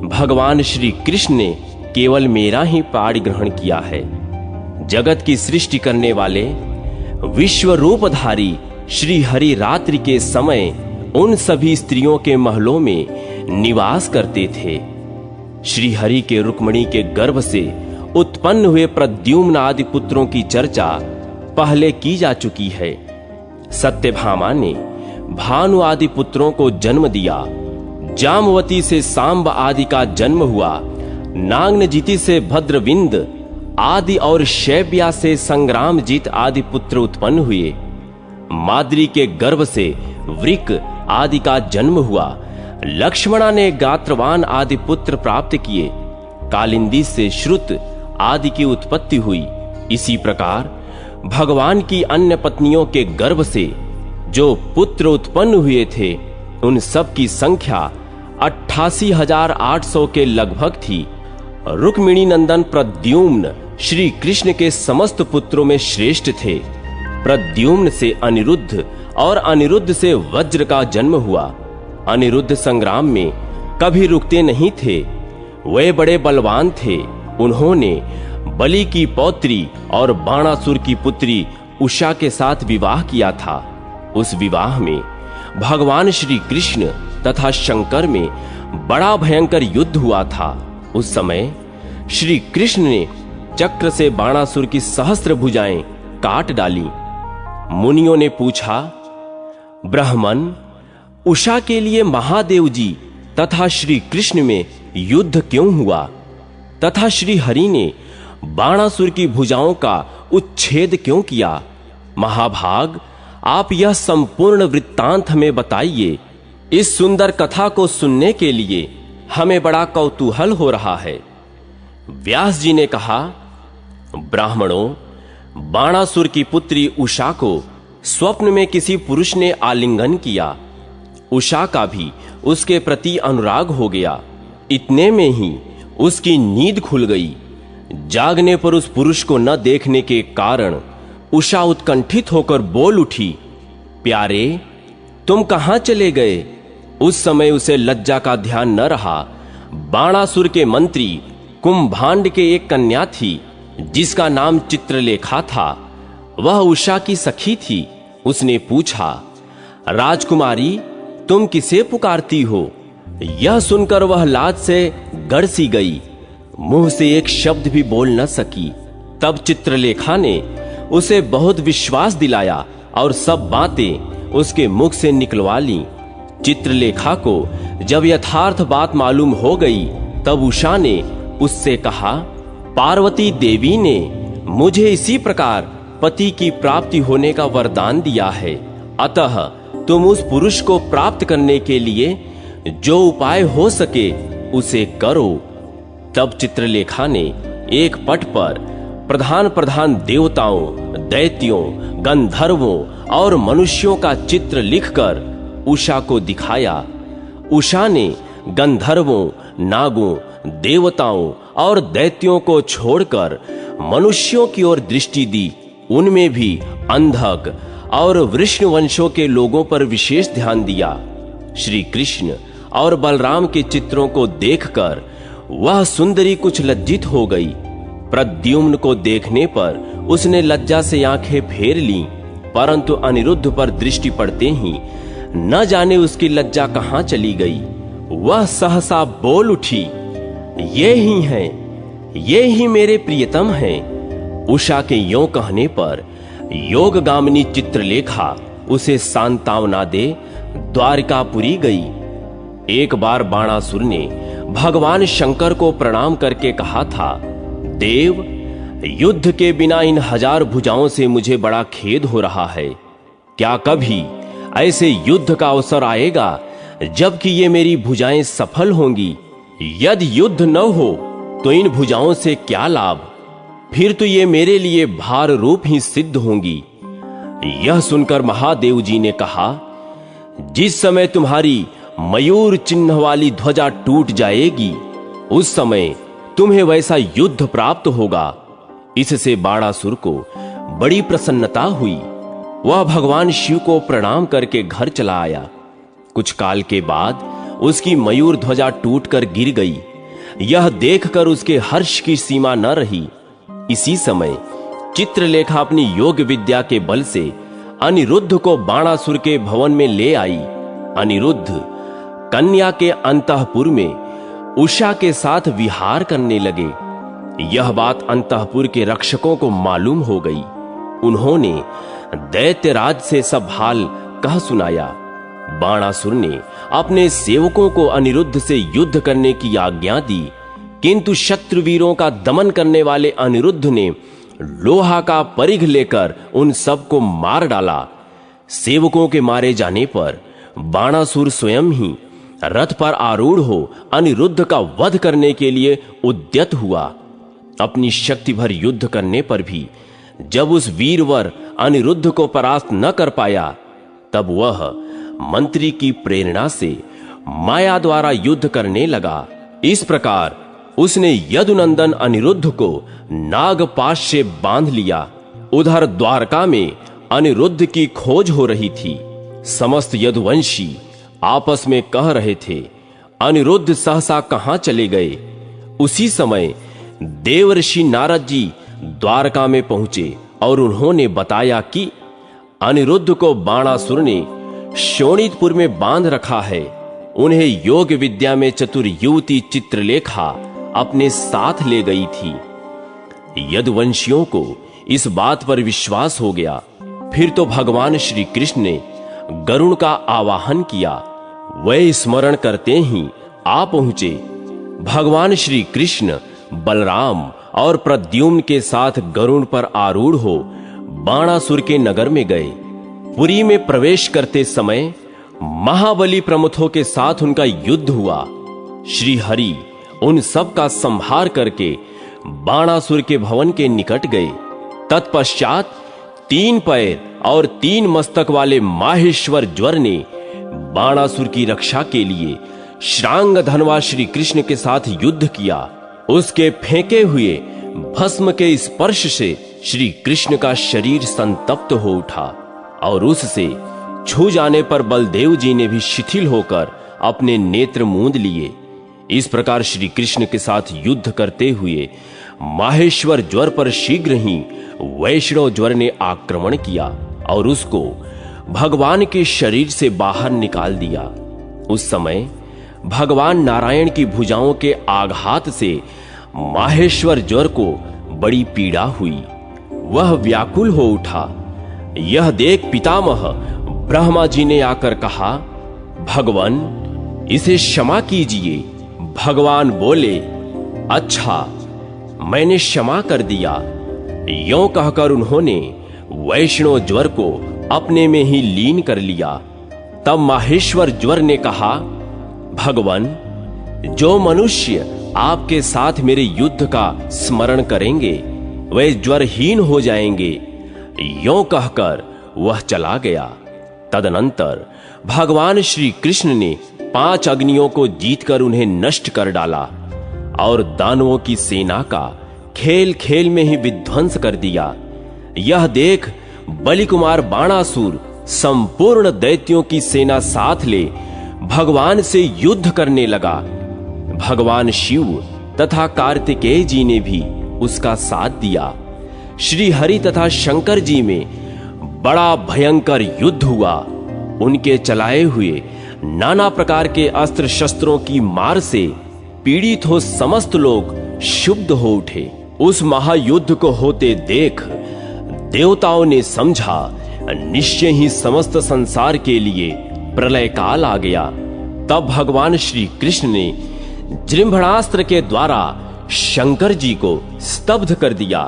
भगवान श्री कृष्ण ने केवल मेरा ही पाणी ग्रहण किया है। जगत की सृष्टि करने वाले विश्व रूपधारी श्री हरि रात्रि के समय उन सभी स्त्रियों के महलों में निवास करते थे। श्री हरि के रुक्मिणी के गर्भ से उत्पन्न हुए प्रद्युम्न आदि पुत्रों की चर्चा पहले की जा चुकी है। सत्यभामा ने भानु आदि पुत्रों को जन्म दिया। जामवती से सांब आदि का जन्म हुआ। नागनजिति से भद्रविंद आदि और शैब्या से संग्रामजीत आदि पुत्र उत्पन्न हुए। माद्री के गर्भ से वृक आदि का जन्म हुआ। लक्ष्मणा ने गात्रवान आदि पुत्र प्राप्त किए। कालिंदी से श्रुत आदि की उत्पत्ति हुई। इसी प्रकार भगवान की अन्य पत्नियों के गर्भ से जो पुत्र उत्पन्न हुए थे, उन सब की संख्या 88,800 के लगभग थी। रुक्मिणी नंदन प्रद्युम्न श्री कृष्ण के समस्त पुत्रों में श्रेष्ठ थे। प्रद्युम्न से अनिरुद्ध और अनिरुद्ध से वज्र का जन्म हुआ। अनिरुद्ध संग्राम में कभी रुकते नहीं थे। वे बड़े बलवान थे। उन्होंने बलि की पौत्री और बाणासुर की पुत्री उषा के साथ विवाह किया था। उस विवाह में भगवान श्री कृष्ण तथा शंकर में बड़ा भयंकर युद्ध हुआ था। उस समय श्री कृष्ण ने चक्र से बाणासुर की सहस्त्र भुजाएं काट डाली। मुनियों ने पूछा, ब्राह्मण, उषा के लिए महादेव जी तथा श्री कृष्ण में युद्ध क्यों हुआ तथा श्री हरि ने बाणासुर की भुजाओं का उच्छेद क्यों किया? महाभाग, आप यह संपूर्ण वृत्तांत हमें बताइए। इस सुंदर कथा को सुनने के लिए हमें बड़ा कौतूहल हो रहा है। व्यास जी ने कहा, ब्राह्मणों, बाणासुर की पुत्री उषा को स्वप्न में किसी पुरुष ने आलिंगन किया। उषा का भी उसके प्रति अनुराग हो गया। इतने में ही उसकी नींद खुल गई। जागने पर उस पुरुष को न देखने के कारण उषा उत्कंठित होकर बोल उठी, प्यारे, तुम कहां चले गए? उस समय उसे लज्जा का ध्यान न रहा। बाणासुर के मंत्री कुंभांड के एक कन्या थी जिसका नाम चित्रलेखा था। वह उषा की सखी थी। उसने पूछा, राजकुमारी, तुम किसे पुकारती हो? यह सुनकर वह लाज से गड़ सी गई, मुंह से एक शब्द भी बोल न सकी। तब चित्रलेखा ने उसे बहुत विश्वास दिलाया और सब बातें उसके मुख से निकलवा ली। चित्रलेखा को जब यथार्थ बात मालूम हो गई तब उषा ने उससे कहा, पार्वती देवी ने मुझे इसी प्रकार पति की प्राप्ति होने का वरदान दिया है, अतः तुम उस पुरुष को प्राप्त करने के लिए जो उपाय हो सके उसे करो। तब चित्रलेखा ने एक पट पर प्रधान प्रधान देवताओं, दैत्यों, गंधर्वों और मनुष्यों का चित्र लिखकर उषा को दिखाया। उषा ने गंधर्वों, नागों, देवताओं और दैत्यों को छोड़कर मनुष्यों की ओर दृष्टि दी। उनमें भी अंधक और वृष्ण वंशों के लोगों पर विशेष ध्यान दिया। श्री कृष्ण और बलराम के चित्रों को देखकर वह सुंदरी कुछ लज्जित हो गई। प्रद्युम्न को देखने पर उसने लज्जा से आंखें फेर लीं, परंतु अनिरुद्ध पर दृष्टि पड़ते ही न जाने उसकी लज्जा कहां चली गई। वह सहसा बोल उठी, ये ही हैं, ये ही मेरे प्रियतम हैं। उषा के यों कहने पर योगगामिनी चित्रलेखा उसे सांत्वना दे द्वारिकापुरी गई। एक बार बाणासुर ने भगवान शंकर को प्रणाम करके कहा था, देव, युद्ध के बिना इन 1000 भुजाओं से मुझे बड़ा खेद हो रहा है। क्या कभी ऐसे युद्ध का अवसर आएगा जबकि ये मेरी भुजाएं सफल होंगी? यदि युद्ध न हो तो इन भुजाओं से क्या लाभ? फिर तो ये मेरे लिए भार रूप ही सिद्ध होंगी। यह सुनकर महादेव जी ने कहा, जिस समय तुम्हारी मयूर चिन्ह वाली ध्वजा टूट जाएगी उस समय तुम्हें वैसा युद्ध प्राप्त होगा। इससे बाणासुर को बड़ी प्रसन्नता हुई। वह भगवान शिव को प्रणाम करके घर चला आया। कुछ काल के बाद उसकी मयूर ध्वजा टूटकर गिर गई। यह देखकर उसके हर्ष की सीमा न रही। इसी समय चित्रलेखा अपनी योग विद्या के बल से अनिरुद्ध को बाणासुर के भवन में ले आई। अनिरुद्ध कन्या के अंतःपुर में उषा के साथ विहार करने लगे। यह बात अंतःपुर के रक्षकों को मालूम हो गई। उन्होंने दैत्यराज से सब हाल कह सुनाया। बाणासुर ने अपने सेवकों को अनिरुद्ध से युद्ध करने की आज्ञा दी, किंतु शत्रुवीरों का दमन करने वाले अनिरुद्ध ने लोहा का परिघ लेकर उन सबको मार डाला। सेवकों के मारे जाने पर बाणासुर स्वयं ही रथ पर आरूढ़ हो अनिरुद्ध का वध करने के लिए उद्यत हुआ। अपनी शक्ति भर युद्ध करने पर भी जब उस वीरवर अनिरुद्ध को परास्त न कर पाया, तब वह मंत्री की प्रेरणा से माया द्वारा युद्ध करने लगा। इस प्रकार उसने यदुनंदन अनिरुद्ध को नागपाश से बांध लिया। उधर द्वारका में अनिरुद्ध की खोज हो रही थी। समस्त यदुवंशी आपस में कह रहे थे, अनिरुद्ध सहसा कहां चले गए। उसी समय देवर्षि नारद जी द्वारका में पहुंचे और उन्होंने बताया कि अनिरुद्ध को बाणासुर ने शोणितपुर में बांध रखा है। उन्हें योग विद्या में चतुर युवती चित्रलेखा अपने साथ ले गई थी। यदुवंशियों को इस बात पर विश्वास हो गया। फिर तो भगवान श्री कृष्ण ने गरुड़ का आवाहन किया। वह स्मरण करते ही आ पहुंचे। भगवान श्री कृष्ण बलराम और प्रद्युम्न के साथ गरुड़ पर आरूढ़ हो बाणासुर के नगर में गए। पुरी में प्रवेश करते समय महाबली प्रमुखों के साथ उनका युद्ध हुआ। श्री हरि उन सब का संहार करके बाणासुर के भवन के निकट गए। तत्पश्चात 3 पैर और 3 मस्तक वाले माहेश्वर ज्वर ने बाणासुर की रक्षा के लिए श्रांग धनवा श्री कृष्ण के साथ युद्ध किया। उसके फेंके हुए भस्म के स्पर्श से श्री कृष्ण का शरीर संतप्त हो उठा और उससे छू जाने पर बलदेव जी ने भी शिथिल होकर अपने नेत्र मूंद लिए। इस प्रकार श्री कृष्ण के साथ युद्ध करते हुए माहेश्वर ज्वर पर शीघ्र ही वैष्णव ज्वर ने आक्रमण किया और उसको भगवान के शरीर से बाहर निकाल दिया। उस समय भगवान नारायण की भुजाओं के आघात से माहेश्वर ज्वर को बड़ी पीड़ा हुई। वह व्याकुल हो उठा। यह देख पितामह ब्रह्मा जी ने आकर कहा, भगवान इसे क्षमा कीजिए। भगवान बोले, अच्छा मैंने क्षमा कर दिया। यों कहकर उन्होंने वैष्णव ज्वर को अपने में ही लीन कर लिया। तब माहेश्वर ज्वर ने कहा, भगवान जो मनुष्य आपके साथ मेरे युद्ध का स्मरण करेंगे वे ज्वरहीन हो जाएंगे। यों कहकर वह चला गया। तदनंतर भगवान श्री कृष्ण ने 5 अग्नियों को जीतकर उन्हें नष्ट कर डाला और दानवों की सेना का खेल खेल में ही विध्वंस कर दिया। यह देख बलि कुमार बाणासुर संपूर्ण दैत्यों की सेना साथ ले भगवान से युद्ध करने लगा। भगवान शिव तथा कार्तिकेय जी ने भी उसका साथ दिया। श्री हरि तथा शंकर जी में बड़ा भयंकर युद्ध हुआ। उनके चलाए हुए नाना प्रकार के अस्त्र शस्त्रों की मार से पीड़ित हो समस्त लोग क्षुब्ध हो उठे। उस महायुद्ध को होते देख देवताओं ने समझा निश्चय ही समस्त संसार के लिए प्रलय काल आ गया। तब भगवान श्री कृष्ण ने जृंभणास्त्र के द्वारा शंकर जी को स्तब्ध कर दिया।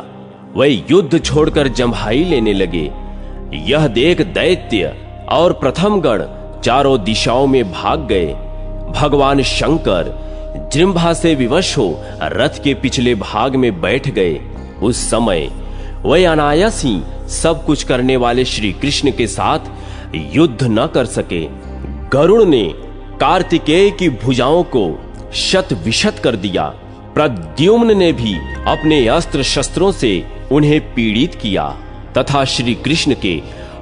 वे युद्ध छोड़कर जम्हाई लेने लगे। यह देख दैत्य और प्रथम गण चारों दिशाओं में भाग गए। भगवान शंकर जृंभा से विवश हो रथ के पिछले भाग में बैठ गए। उस समय वे अनायास ही सब कुछ करने वाले श्री कृष्ण के साथ युद्ध न कर सके। गरुड़ ने कार्तिकेय की भुजाओं को शत विशत कर दिया। प्रद्युम्न ने भी अपने अस्त्र शस्त्रों से उन्हें पीड़ित किया तथा श्री कृष्ण के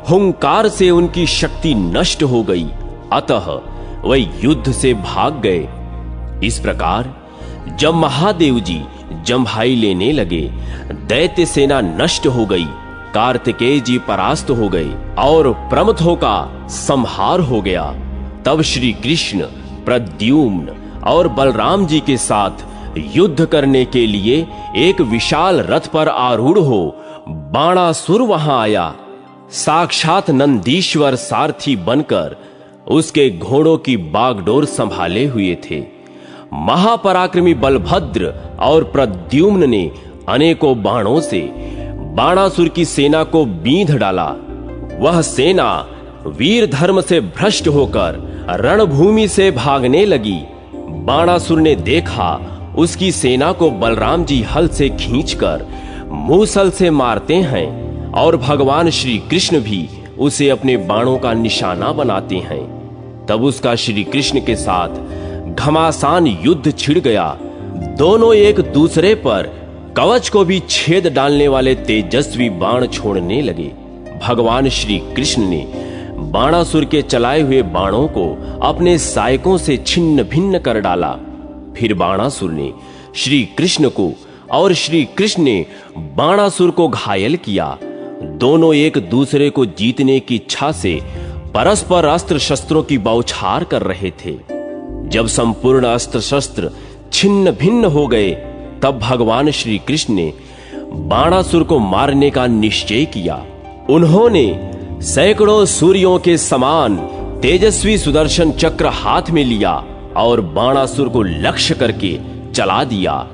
हुंकार से उनकी शक्ति नष्ट हो गई। अतः वे युद्ध से भाग गए। इस प्रकार जब महादेव जी जम्हाई लेने लगे, दैत्य सेना नष्ट हो गई, कार्तिकेय जी परास्त हो गए और प्रमथों का संहार हो गया। तब श्री कृष्ण प्रद्युम्न और बलराम जी के साथ युद्ध करने के लिए एक विशाल रथ पर आरूढ़ हो बाणासुर वहां आया। साक्षात नंदीश्वर सारथी बनकर उसके घोड़ों की बागडोर संभाले हुए थे। महापराक्रमी बलभद्र और प्रद्युम्न ने अनेकों बाणों से बाणासुर की सेना को बींध डाला। वह सेना वीर धर्म से भ्रष्ट होकर रणभूमि से भागने लगी। बाणासुर ने देखा उसकी सेना को बलराम जी हल से खींचकर मूसल से मारते हैं और भगवान श्री कृष्ण भी उसे अपने बाणों का निशाना बनाते हैं। तब उसका श्री कृष्ण के साथ घमासान युद्ध छिड़ गया। दोनों एक दूसरे पर कवच को भी छेद डालने वाले तेजस्वी बाण छोड़ने लगे। भगवान श्री कृष्ण ने बाणासुर के चलाए हुए बाणों को अपने सायकों से छिन्न भिन्न कर डाला। फिर बाणासुर ने श्री कृष्ण को और श्री कृष्ण ने बाणासुर को घायल किया। दोनों एक दूसरे को जीतने की इच्छा से परस्पर अस्त्र शस्त्रों की बौछार कर रहे थे। जब संपूर्ण अस्त्र शस्त्र छिन्न भिन्न हो गए, तब भगवान श्री कृष्ण ने बाणासुर को मारने का निश्चय किया। उन्होंने सैकड़ों सूर्यों के समान तेजस्वी सुदर्शन चक्र हाथ में लिया और बाणासुर को लक्ष्य करके चला दिया।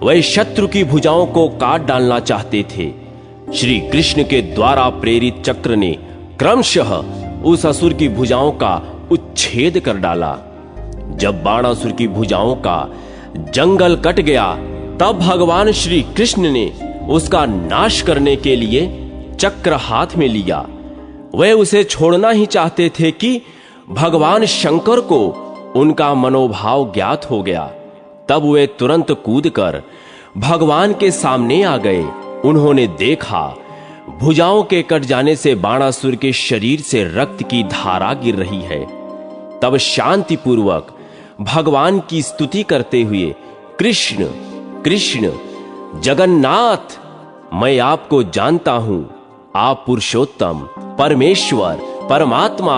वह शत्रु की भुजाओं को काट डालना चाहते थे। श्री कृष्ण के द्वारा प्रेरित चक्र ने क्रमशः उस असुर की भुजाओं का उच्छेद कर डाला। जब बाणासुर की भुजाओं का जंगल कट गया, तब भगवान श्री कृष्ण ने उसका नाश करने के लिए चक्र हाथ में लिया। वे उसे छोड़ना ही चाहते थे कि भगवान शंकर को उनका मनोभाव ज्ञात हो गया। तब वे तुरंत कूदकर भगवान के सामने आ गए। उन्होंने देखा भुजाओं के कट जाने से बाणासुर के शरीर से रक्त की धारा गिर रही है। तब शांतिपूर्वक भगवान की स्तुति करते हुए, कृष्ण कृष्ण जगन्नाथ, मैं आपको जानता हूं, आप पुरुषोत्तम, परमेश्वर, परमात्मा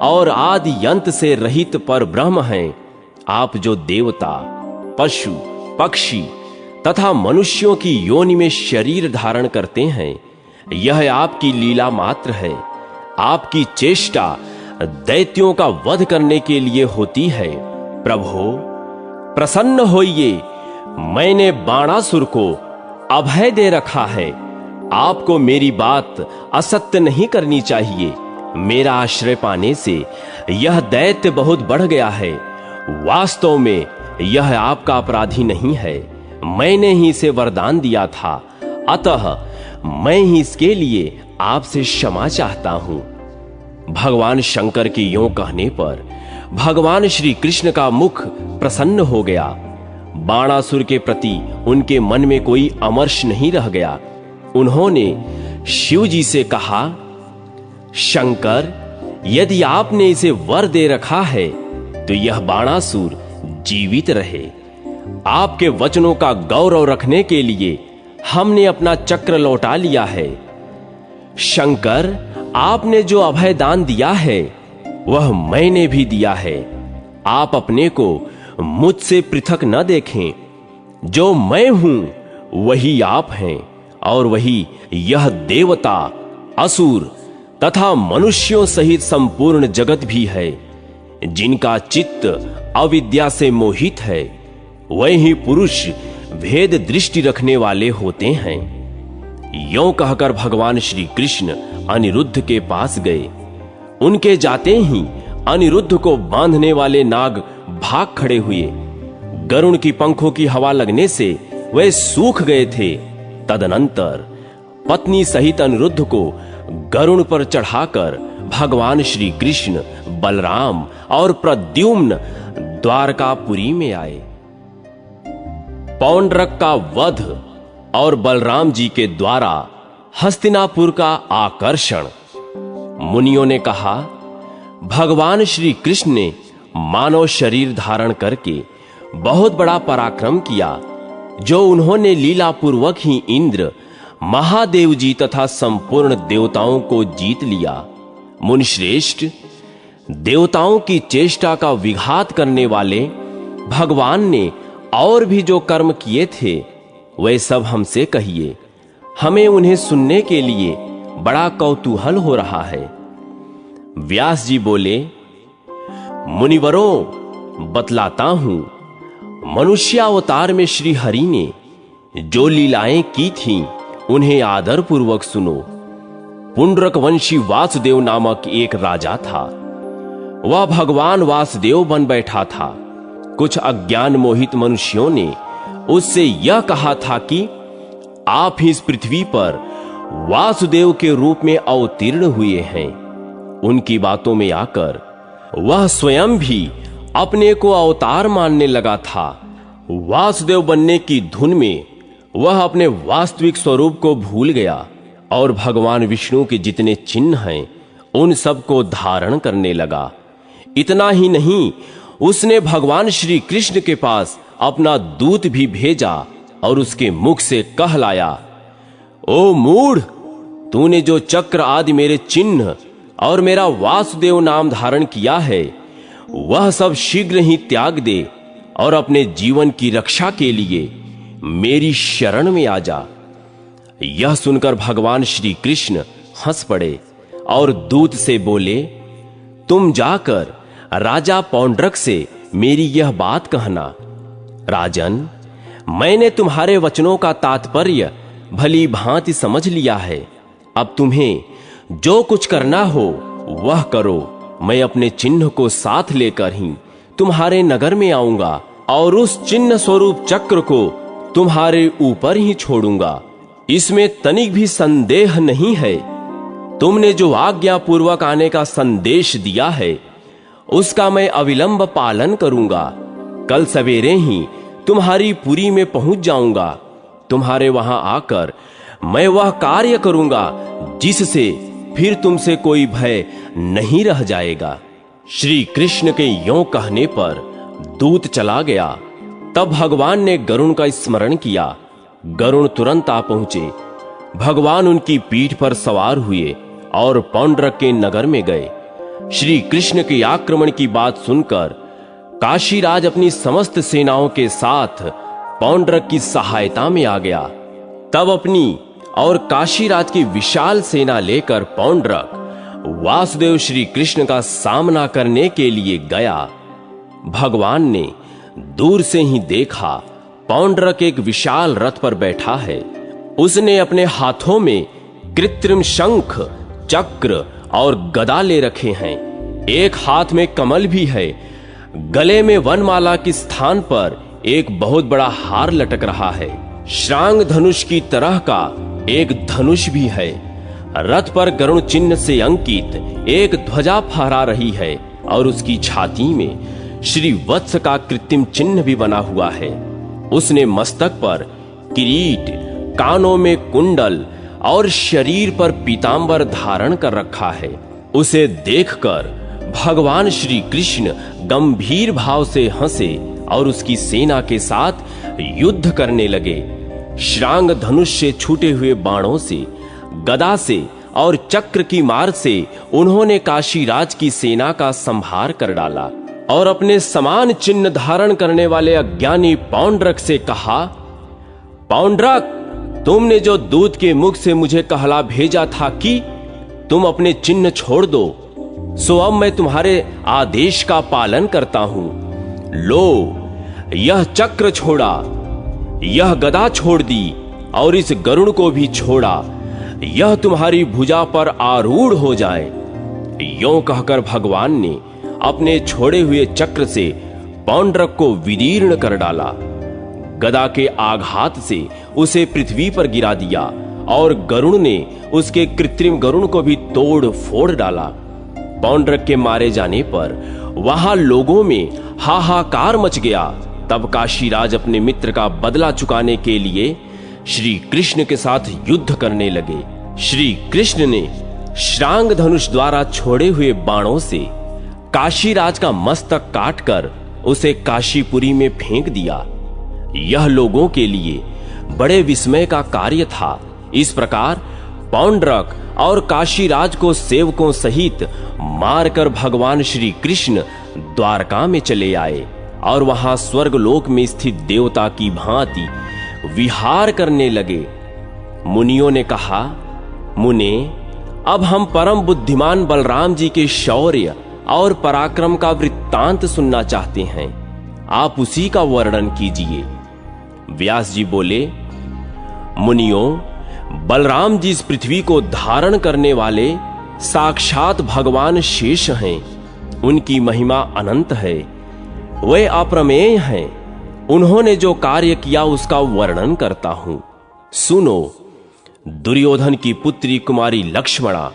और आदि अंत से रहित पर ब्रह्म हैं। आप जो देवता, पशु, पक्षी तथा मनुष्यों की योनि में शरीर धारण करते हैं, यह आपकी लीला मात्र है। आपकी चेष्टा दैत्यों का वध करने के लिए होती है। प्रभु प्रसन्न होइए, मैंने बाणासुर को अभय दे रखा है। आपको मेरी बात असत्य नहीं करनी चाहिए। मेरा आश्रय पाने से यह दैत्य बहुत बढ़ गया है। वास्तव में यह आपका अपराधी नहीं है। मैंने ही इसे वरदान दिया था, अतः मैं ही इसके लिए आपसे क्षमा चाहता हूं। भगवान शंकर के यों कहने पर भगवान श्री कृष्ण का मुख प्रसन्न हो गया। बाणासुर के प्रति उनके मन में कोई अमर्ष नहीं रह गया। उन्होंने शिव जी से कहा, शंकर, यदि आपने इसे वर दे रखा है तो यह बाणासुर जीवित रहे। आपके वचनों का गौरव रखने के लिए हमने अपना चक्र लौटा लिया है। शंकर, आपने जो अभय दान दिया है वह मैंने भी दिया है। आप अपने को मुझसे पृथक न देखें। जो मैं हूं वही आप हैं, और वही यह देवता, असुर तथा मनुष्यों सहित संपूर्ण जगत भी है। जिनका चित्त अविद्या से मोहित है, वही पुरुष भेद दृष्टि रखने वाले होते हैं। यों कहकर भगवान श्री कृष्ण अनिरुद्ध के पास गए। उनके जाते ही अनिरुद्ध को बांधने वाले नाग भाग खड़े हुए। गरुड़ की पंखों की हवा लगने से वे सूख गए थे। तदनंतर पत्नी सहित अनिरुद्ध को गरुड़ पर चढ़ाकर भगवान श्री कृष्ण, बलराम और प्रद्युम्न द्वारकापुरी में आए। पौंड्रक का वध और बलराम जी के द्वारा हस्तिनापुर का आकर्षण। मुनियों ने कहा, भगवान श्री कृष्ण ने मानव शरीर धारण करके बहुत बड़ा पराक्रम किया, जो उन्होंने लीला पूर्वक ही इंद्र, महादेव जी तथा संपूर्ण देवताओं को जीत लिया। मुनिश्रेष्ठ, देवताओं की चेष्टा का विघात करने वाले भगवान ने और भी जो कर्म किए थे, वे सब हमसे कहिए। हमें उन्हें सुनने के लिए बड़ा कौतूहल हो रहा है। व्यास जी बोले, मुनिवरों, बतलाता हूं। मनुष्यावतार में श्री हरि ने जो लीलाएं की थीं, उन्हें आदर पूर्वक सुनो। पुंडरक वंशी वासुदेव नामक एक राजा था। वह भगवान वासुदेव बन बैठा था। कुछ अज्ञान मोहित मनुष्यों ने उससे यह कहा था कि आप ही इस पृथ्वी पर वासुदेव के रूप में अवतीर्ण हुए हैं। उनकी बातों में आकर वह स्वयं भी अपने को अवतार मानने लगा था। वासुदेव बनने की धुन में वह अपने वास्तविक स्वरूप को भूल गया और भगवान विष्णु के जितने चिन्ह हैं, उन सब को धारण करने लगा। इतना ही नहीं, उसने भगवान श्री कृष्ण के पास अपना दूत भी भेजा और उसके मुख से कहलाया, ओ मूढ़, तूने जो चक्र आदि मेरे चिन्ह और मेरा वासुदेव नाम धारण किया है, वह सब शीघ्र ही त्याग दे और अपने जीवन की रक्षा के लिए मेरी शरण में आ जा। यह सुनकर भगवान श्री कृष्ण हंस पड़े और दूत से बोले, तुम जाकर राजा पौंड्रक से मेरी यह बात कहना। राजन, मैंने तुम्हारे वचनों का तात्पर्य भली भांति समझ लिया है। अब तुम्हें जो कुछ करना हो वह करो। मैं अपने चिन्ह को साथ लेकर ही तुम्हारे नगर में आऊंगा और उस चिन्ह स्वरूप चक्र को तुम्हारे ऊपर ही छोड़ूंगा। इसमें तनिक भी संदेह नहीं है। तुमने जो आज्ञा पूर्वक आने का संदेश दिया है, उसका मैं अविलंब पालन करूंगा। कल सवेरे ही तुम्हारी पुरी में पहुंच जाऊंगा। तुम्हारे वहां आकर मैं वह कार्य करूंगा जिससे फिर तुमसे कोई भय नहीं रह जाएगा। श्री कृष्ण के यों कहने पर दूत चला गया। तब भगवान ने गरुण का स्मरण किया। गरुण तुरंत आ पहुंचे। भगवान उनकी पीठ पर सवार हुए और पौंड्रक के नगर में गए। श्री कृष्ण के आक्रमण की बात सुनकर काशीराज अपनी समस्त सेनाओं के साथ पौंड्रक की सहायता में आ गया। तब अपनी और काशीराज की विशाल सेना लेकर पौंड्रक वासुदेव श्री कृष्ण का सामना करने के लिए गया। भगवान ने दूर से ही देखा, पौंड्रक एक विशाल रथ पर बैठा है। उसने अपने हाथों में कृत्रिम शंख, चक्र और गदा ले रखे हैं। एक हाथ में कमल भी है। गले में वनमाला के स्थान पर एक बहुत बड़ा हार लटक रहा है। श्रांग धनुष की तरह का एक धनुष भी है। रथ पर गरुण चिन्ह से अंकित एक ध्वजा फहरा रही है और उसकी छाती में श्री वत्स का कृत्रिम चिन्ह भी बना हुआ है। उसने मस्तक पर किरीट, कानों में कुंडल और शरीर पर पीतांबर धारण कर रखा है। उसे देखकर भगवान श्री कृष्ण गंभीर भाव से हंसे और उसकी सेना के साथ युद्ध करने लगे। श्रांग धनुष से छूटे हुए बाणों से, गदा से और चक्र की मार से उन्होंने काशीराज की सेना का संहार कर डाला और अपने समान चिन्ह धारण करने वाले अज्ञानी पौंड्रक से कहा, पौंड्रक, तुमने जो दूत के मुख से मुझे कहला भेजा था कि तुम अपने चिन्ह छोड़ दो, सो अब मैं तुम्हारे आदेश का पालन करता हूं। लो, यह चक्र छोड़ा, यह गदा छोड़ दी और इस गरुड़ को भी छोड़ा। यह तुम्हारी भुजा पर आरूढ़ हो जाए। यों कहकर भगवान ने अपने छोड़े हुए चक्र से पौंड्रक को विदीर्ण कर डाला। गदा के आघात से उसे पृथ्वी पर गिरा दिया और गरुड़ ने उसके कृत्रिम गरुड़ को भी तोड़ फोड़ डाला। पौंड्रक के मारे जाने पर वहां लोगों में हाहाकार मच गया। तब काशीराज अपने मित्र का बदला चुकाने के लिए श्री कृष्ण के साथ युद्ध करने लगे। श्री कृष्ण ने श्रांग धनुष द्वारा छोड़े हुए बाणों से काशीराज का मस्तक काटकर उसे काशीपुरी में फेंक दिया। यह लोगों के लिए बड़े विस्मय का कार्य था। इस प्रकार पौंड्रक और काशीराज को सेवकों सहित मारकर भगवान श्री कृष्ण द्वारका में चले आए और वहां स्वर्गलोक में स्थित देवता की भांति विहार करने लगे। मुनियों ने कहा, मुने, अब हम परम बुद्धिमान बलराम जी के शौर्य और पराक्रम का वृत्तांत सुनना चाहते हैं। आप उसी का वर्णन कीजिए। व्यास जी बोले, मुनियों, बलराम जी इस पृथ्वी को धारण करने वाले साक्षात भगवान शेष हैं। उनकी महिमा अनंत है, वे अप्रमेय हैं। उन्होंने जो कार्य किया उसका वर्णन करता हूं। सुनो, दुर्योधन की पुत्री कुमारी लक्ष्मणा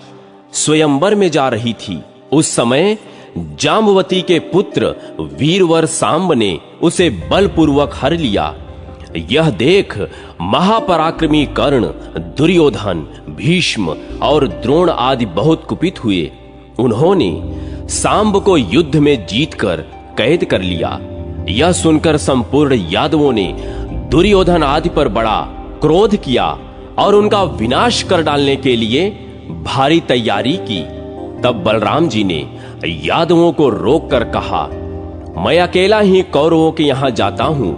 स्वयंवर में जा रही थी। उस समय जाम्बवती के पुत्र वीरवर सांब ने उसे बलपूर्वक हर लिया। यह देख महापराक्रमी कर्ण, दुर्योधन, भीष्म और द्रोण आदि बहुत कुपित हुए। उन्होंने सांब को युद्ध में जीतकर कैद कर लिया। यह सुनकर संपूर्ण यादवों ने दुर्योधन आदि पर बड़ा क्रोध किया और उनका विनाश कर डालने के लिए भारी तैयारी की। तब बलराम जी ने यादवों को रोककर कहा, मैं अकेला ही कौरवों के यहां जाता हूं,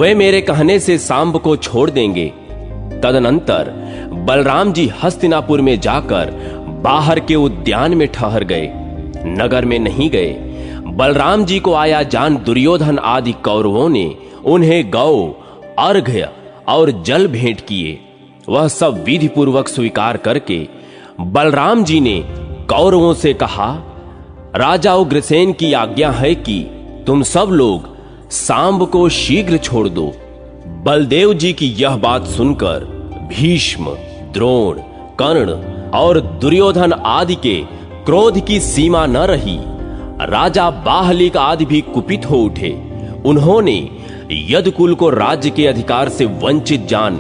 वे मेरे कहने से सांब को छोड़ देंगे। तदनंतर बलराम जी हस्तिनापुर में जाकर बाहर के उद्यान में ठहर गए, नगर में नहीं गए। बलराम जी को आया जान दुर्योधन आदि कौरवों ने उन्हें गौ, अर्घ्य और जल भेंट किए। वह सब विधि पूर्वक स्वीकार करके बलराम जी ने कौरवों से कहा, राजा उग्रसेन की आज्ञा है कि तुम सब लोग सांब को शीघ्र छोड़ दो। बलदेव जी की यह बात सुनकर भीष्म, द्रोण, कर्ण और दुर्योधन आदि के क्रोध की सीमा न रही। राजा बाहलिक आदि भी कुपित हो उठे। उन्होंने यदकुल को राज्य के अधिकार से वंचित जान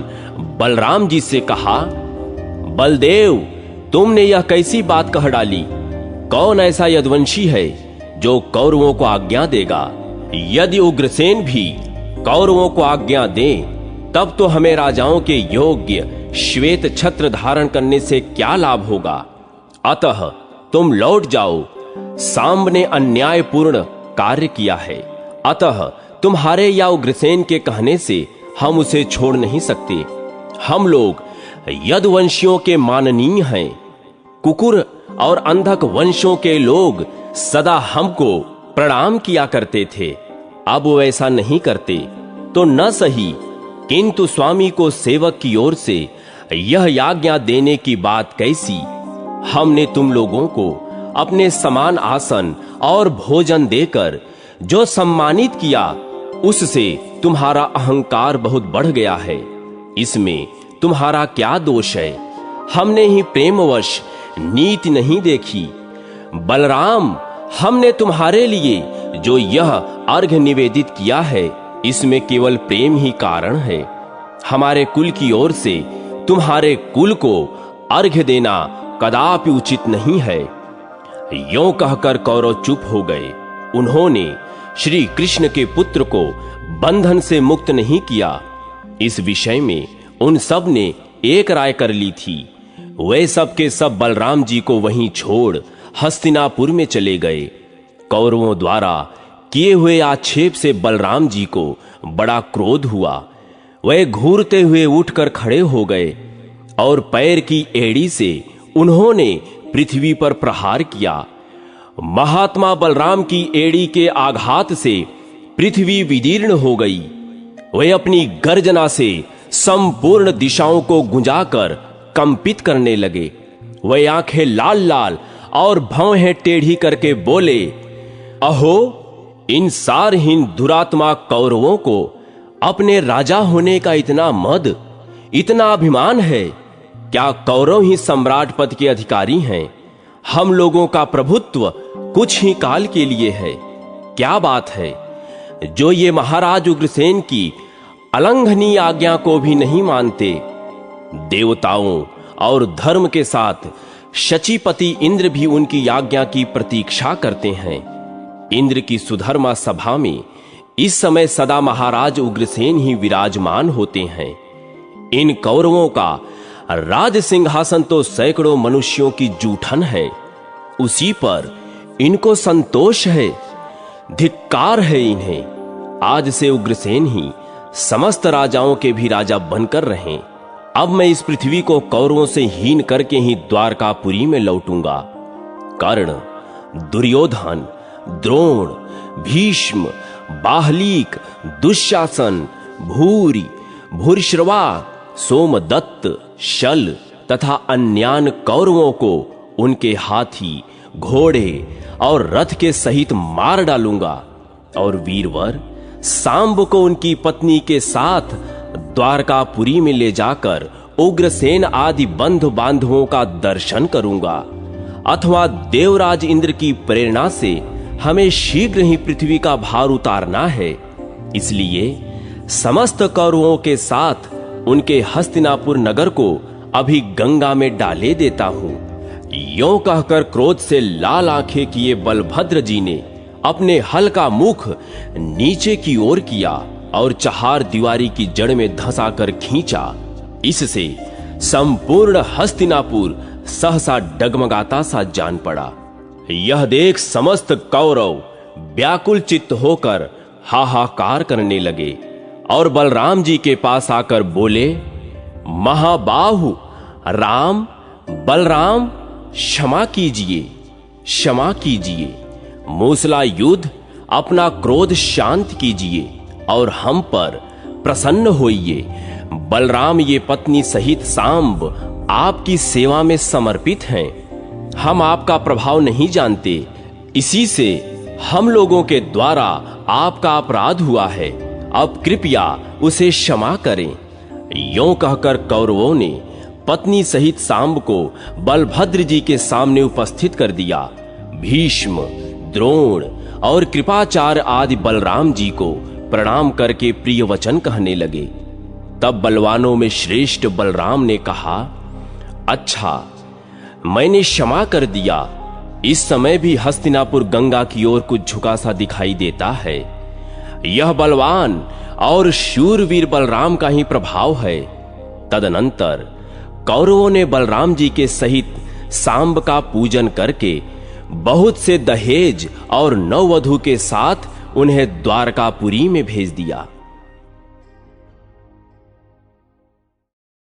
बलराम जी से कहा, बलदेव, तुमने यह कैसी बात कह डाली? कौन ऐसा यदुवंशी है जो कौरवों को आज्ञा देगा? यदि उग्रसेन भी कौरवों को आज्ञा दे, तब तो हमें राजाओं के योग्य श्वेत छत्र धारण करने से क्या लाभ होगा? अतः तुम लौट जाओ। सांब ने अन्यायपूर्ण कार्य किया है, अतः तुम्हारे या उग्रसेन के कहने से हम उसे छोड़ नहीं सकते। हम लोग यदुवंशियों के माननीय हैं। कुकुर और अंधक वंशों के लोग सदा हमको प्रणाम किया करते थे, अब वो ऐसा नहीं करते तो न सही, किंतु स्वामी को सेवक की ओर से यह आज्ञा देने की बात कैसी? हमने तुम लोगों को अपने समान आसन और भोजन देकर जो सम्मानित किया, उससे तुम्हारा अहंकार बहुत बढ़ गया है। इसमें तुम्हारा क्या दोष है? हमने ही प्रेमवश नीति नहीं देखी। बलराम, हमने तुम्हारे लिए जो यह अर्घ्य निवेदित किया है, इसमें केवल प्रेम ही कारण है। हमारे कुल की ओर से तुम्हारे कुल को अर्घ्य देना कदापि उचित नहीं है। यों कहकर कौरव चुप हो गए। उन्होंने श्री कृष्ण के पुत्र को बंधन से मुक्त नहीं किया। इस विषय में उन सब ने एक राय कर ली थी। वे सब के सब बलराम जी को वहीं छोड़ हस्तिनापुर में चले गए। कौरवों द्वारा किए हुए आक्षेप से बलराम जी को बड़ा क्रोध हुआ। वे घूरते हुए उठकर खड़े हो गए और पैर की एड़ी से उन्होंने पृथ्वी पर प्रहार किया। महात्मा बलराम की एड़ी के आघात से पृथ्वी विदीर्ण हो गई। वे अपनी गर्जना से संपूर्ण दिशाओं को गुंजाकर कंपित करने लगे। वे आंखें लाल लाल और भौहें टेढ़ी करके बोले, अहो, इन सारहीन दुरात्मा कौरवों को अपने राजा होने का इतना मद, इतना अभिमान है? क्या कौरव ही सम्राट पद के अधिकारी हैं? हम लोगों का प्रभुत्व कुछ ही काल के लिए है। क्या बात है जो ये महाराज उग्रसेन की अलंघनीय आज्ञा को भी नहीं मानते? देवताओं और धर्म के साथ शचीपति इंद्र भी उनकी आज्ञा की प्रतीक्षा करते हैं। इंद्र की सुधर्मा सभा में इस समय सदा महाराज उग्रसेन ही विराजमान होते हैं। इन कौरवों का राज सिंहासन तो सैकड़ों मनुष्यों की जूठन है, उसी पर इनको संतोष है। धिक्कार है इन्हें। आज से उग्रसेन ही समस्त राजाओं के भी राजा बनकर रहें। अब मैं इस पृथ्वी को कौरवों से हीन करके ही द्वारकापुरी में लौटूंगा। कर्ण, दुर्योधन, द्रोण, भीष्म, बाहलीक, दुशासन, भूरि, भूरिश्रवा, सोमदत्त, शल तथा अन्यान कौरवों को उनके हाथी, घोड़े और रथ के सहित मार डालूंगा और वीरवर सांब को उनकी पत्नी के साथ द्वारकापुरी में ले जाकर उग्रसेन आदि बंधु बांधवों का दर्शन करूंगा। अथवा देवराज इंद्र की प्रेरणा से हमें शीघ्र ही पृथ्वी का भार उतारना है, इसलिए समस्त कौरवों के साथ उनके हस्तिनापुर नगर को अभी गंगा में डाले देता हूं। यों कहकर क्रोध से लाल आंखें किए बलभद्र जी ने अपने हल का मुख नीचे की ओर किया और चहार दीवारी की जड़ में धंसाकर खींचा। इससे संपूर्ण हस्तिनापुर सहसा डगमगाता सा जान पड़ा। यह देख समस्त कौरव व्याकुल चित्त होकर हाहाकार करने लगे और बलराम जी के पास आकर बोले, महाबाहु राम, बलराम, क्षमा कीजिए, क्षमा कीजिए। मूसला युद्ध अपना क्रोध शांत कीजिए और हम पर प्रसन्न होइए। बलराम ये पत्नी सहित सांब आपकी सेवा में समर्पित हैं। हम आपका प्रभाव नहीं जानते, इसी से हम लोगों के द्वारा आपका अपराध हुआ है। अब कृपया उसे क्षमा करें। यों कहकर कौरवों ने पत्नी सहित सांब को बलभद्र जी के सामने उपस्थित कर दिया। भीष्म, द्रोण और कृपाचार्य आदि बलराम जी को प्रणाम करके प्रिय वचन कहने लगे। तब बलवानों में श्रेष्ठ बलराम ने कहा, अच्छा, मैंने क्षमा कर दिया। इस समय भी हस्तिनापुर गंगा की ओर कुछ झुका सा दिखाई देता है। यह बलवान और शूरवीर बलराम का ही प्रभाव है। तदनंतर कौरवों ने बलराम जी के सहित सांब का पूजन करके बहुत से दहेज और नववधु के साथ उन्हें द्वारकापुरी में भेज दिया।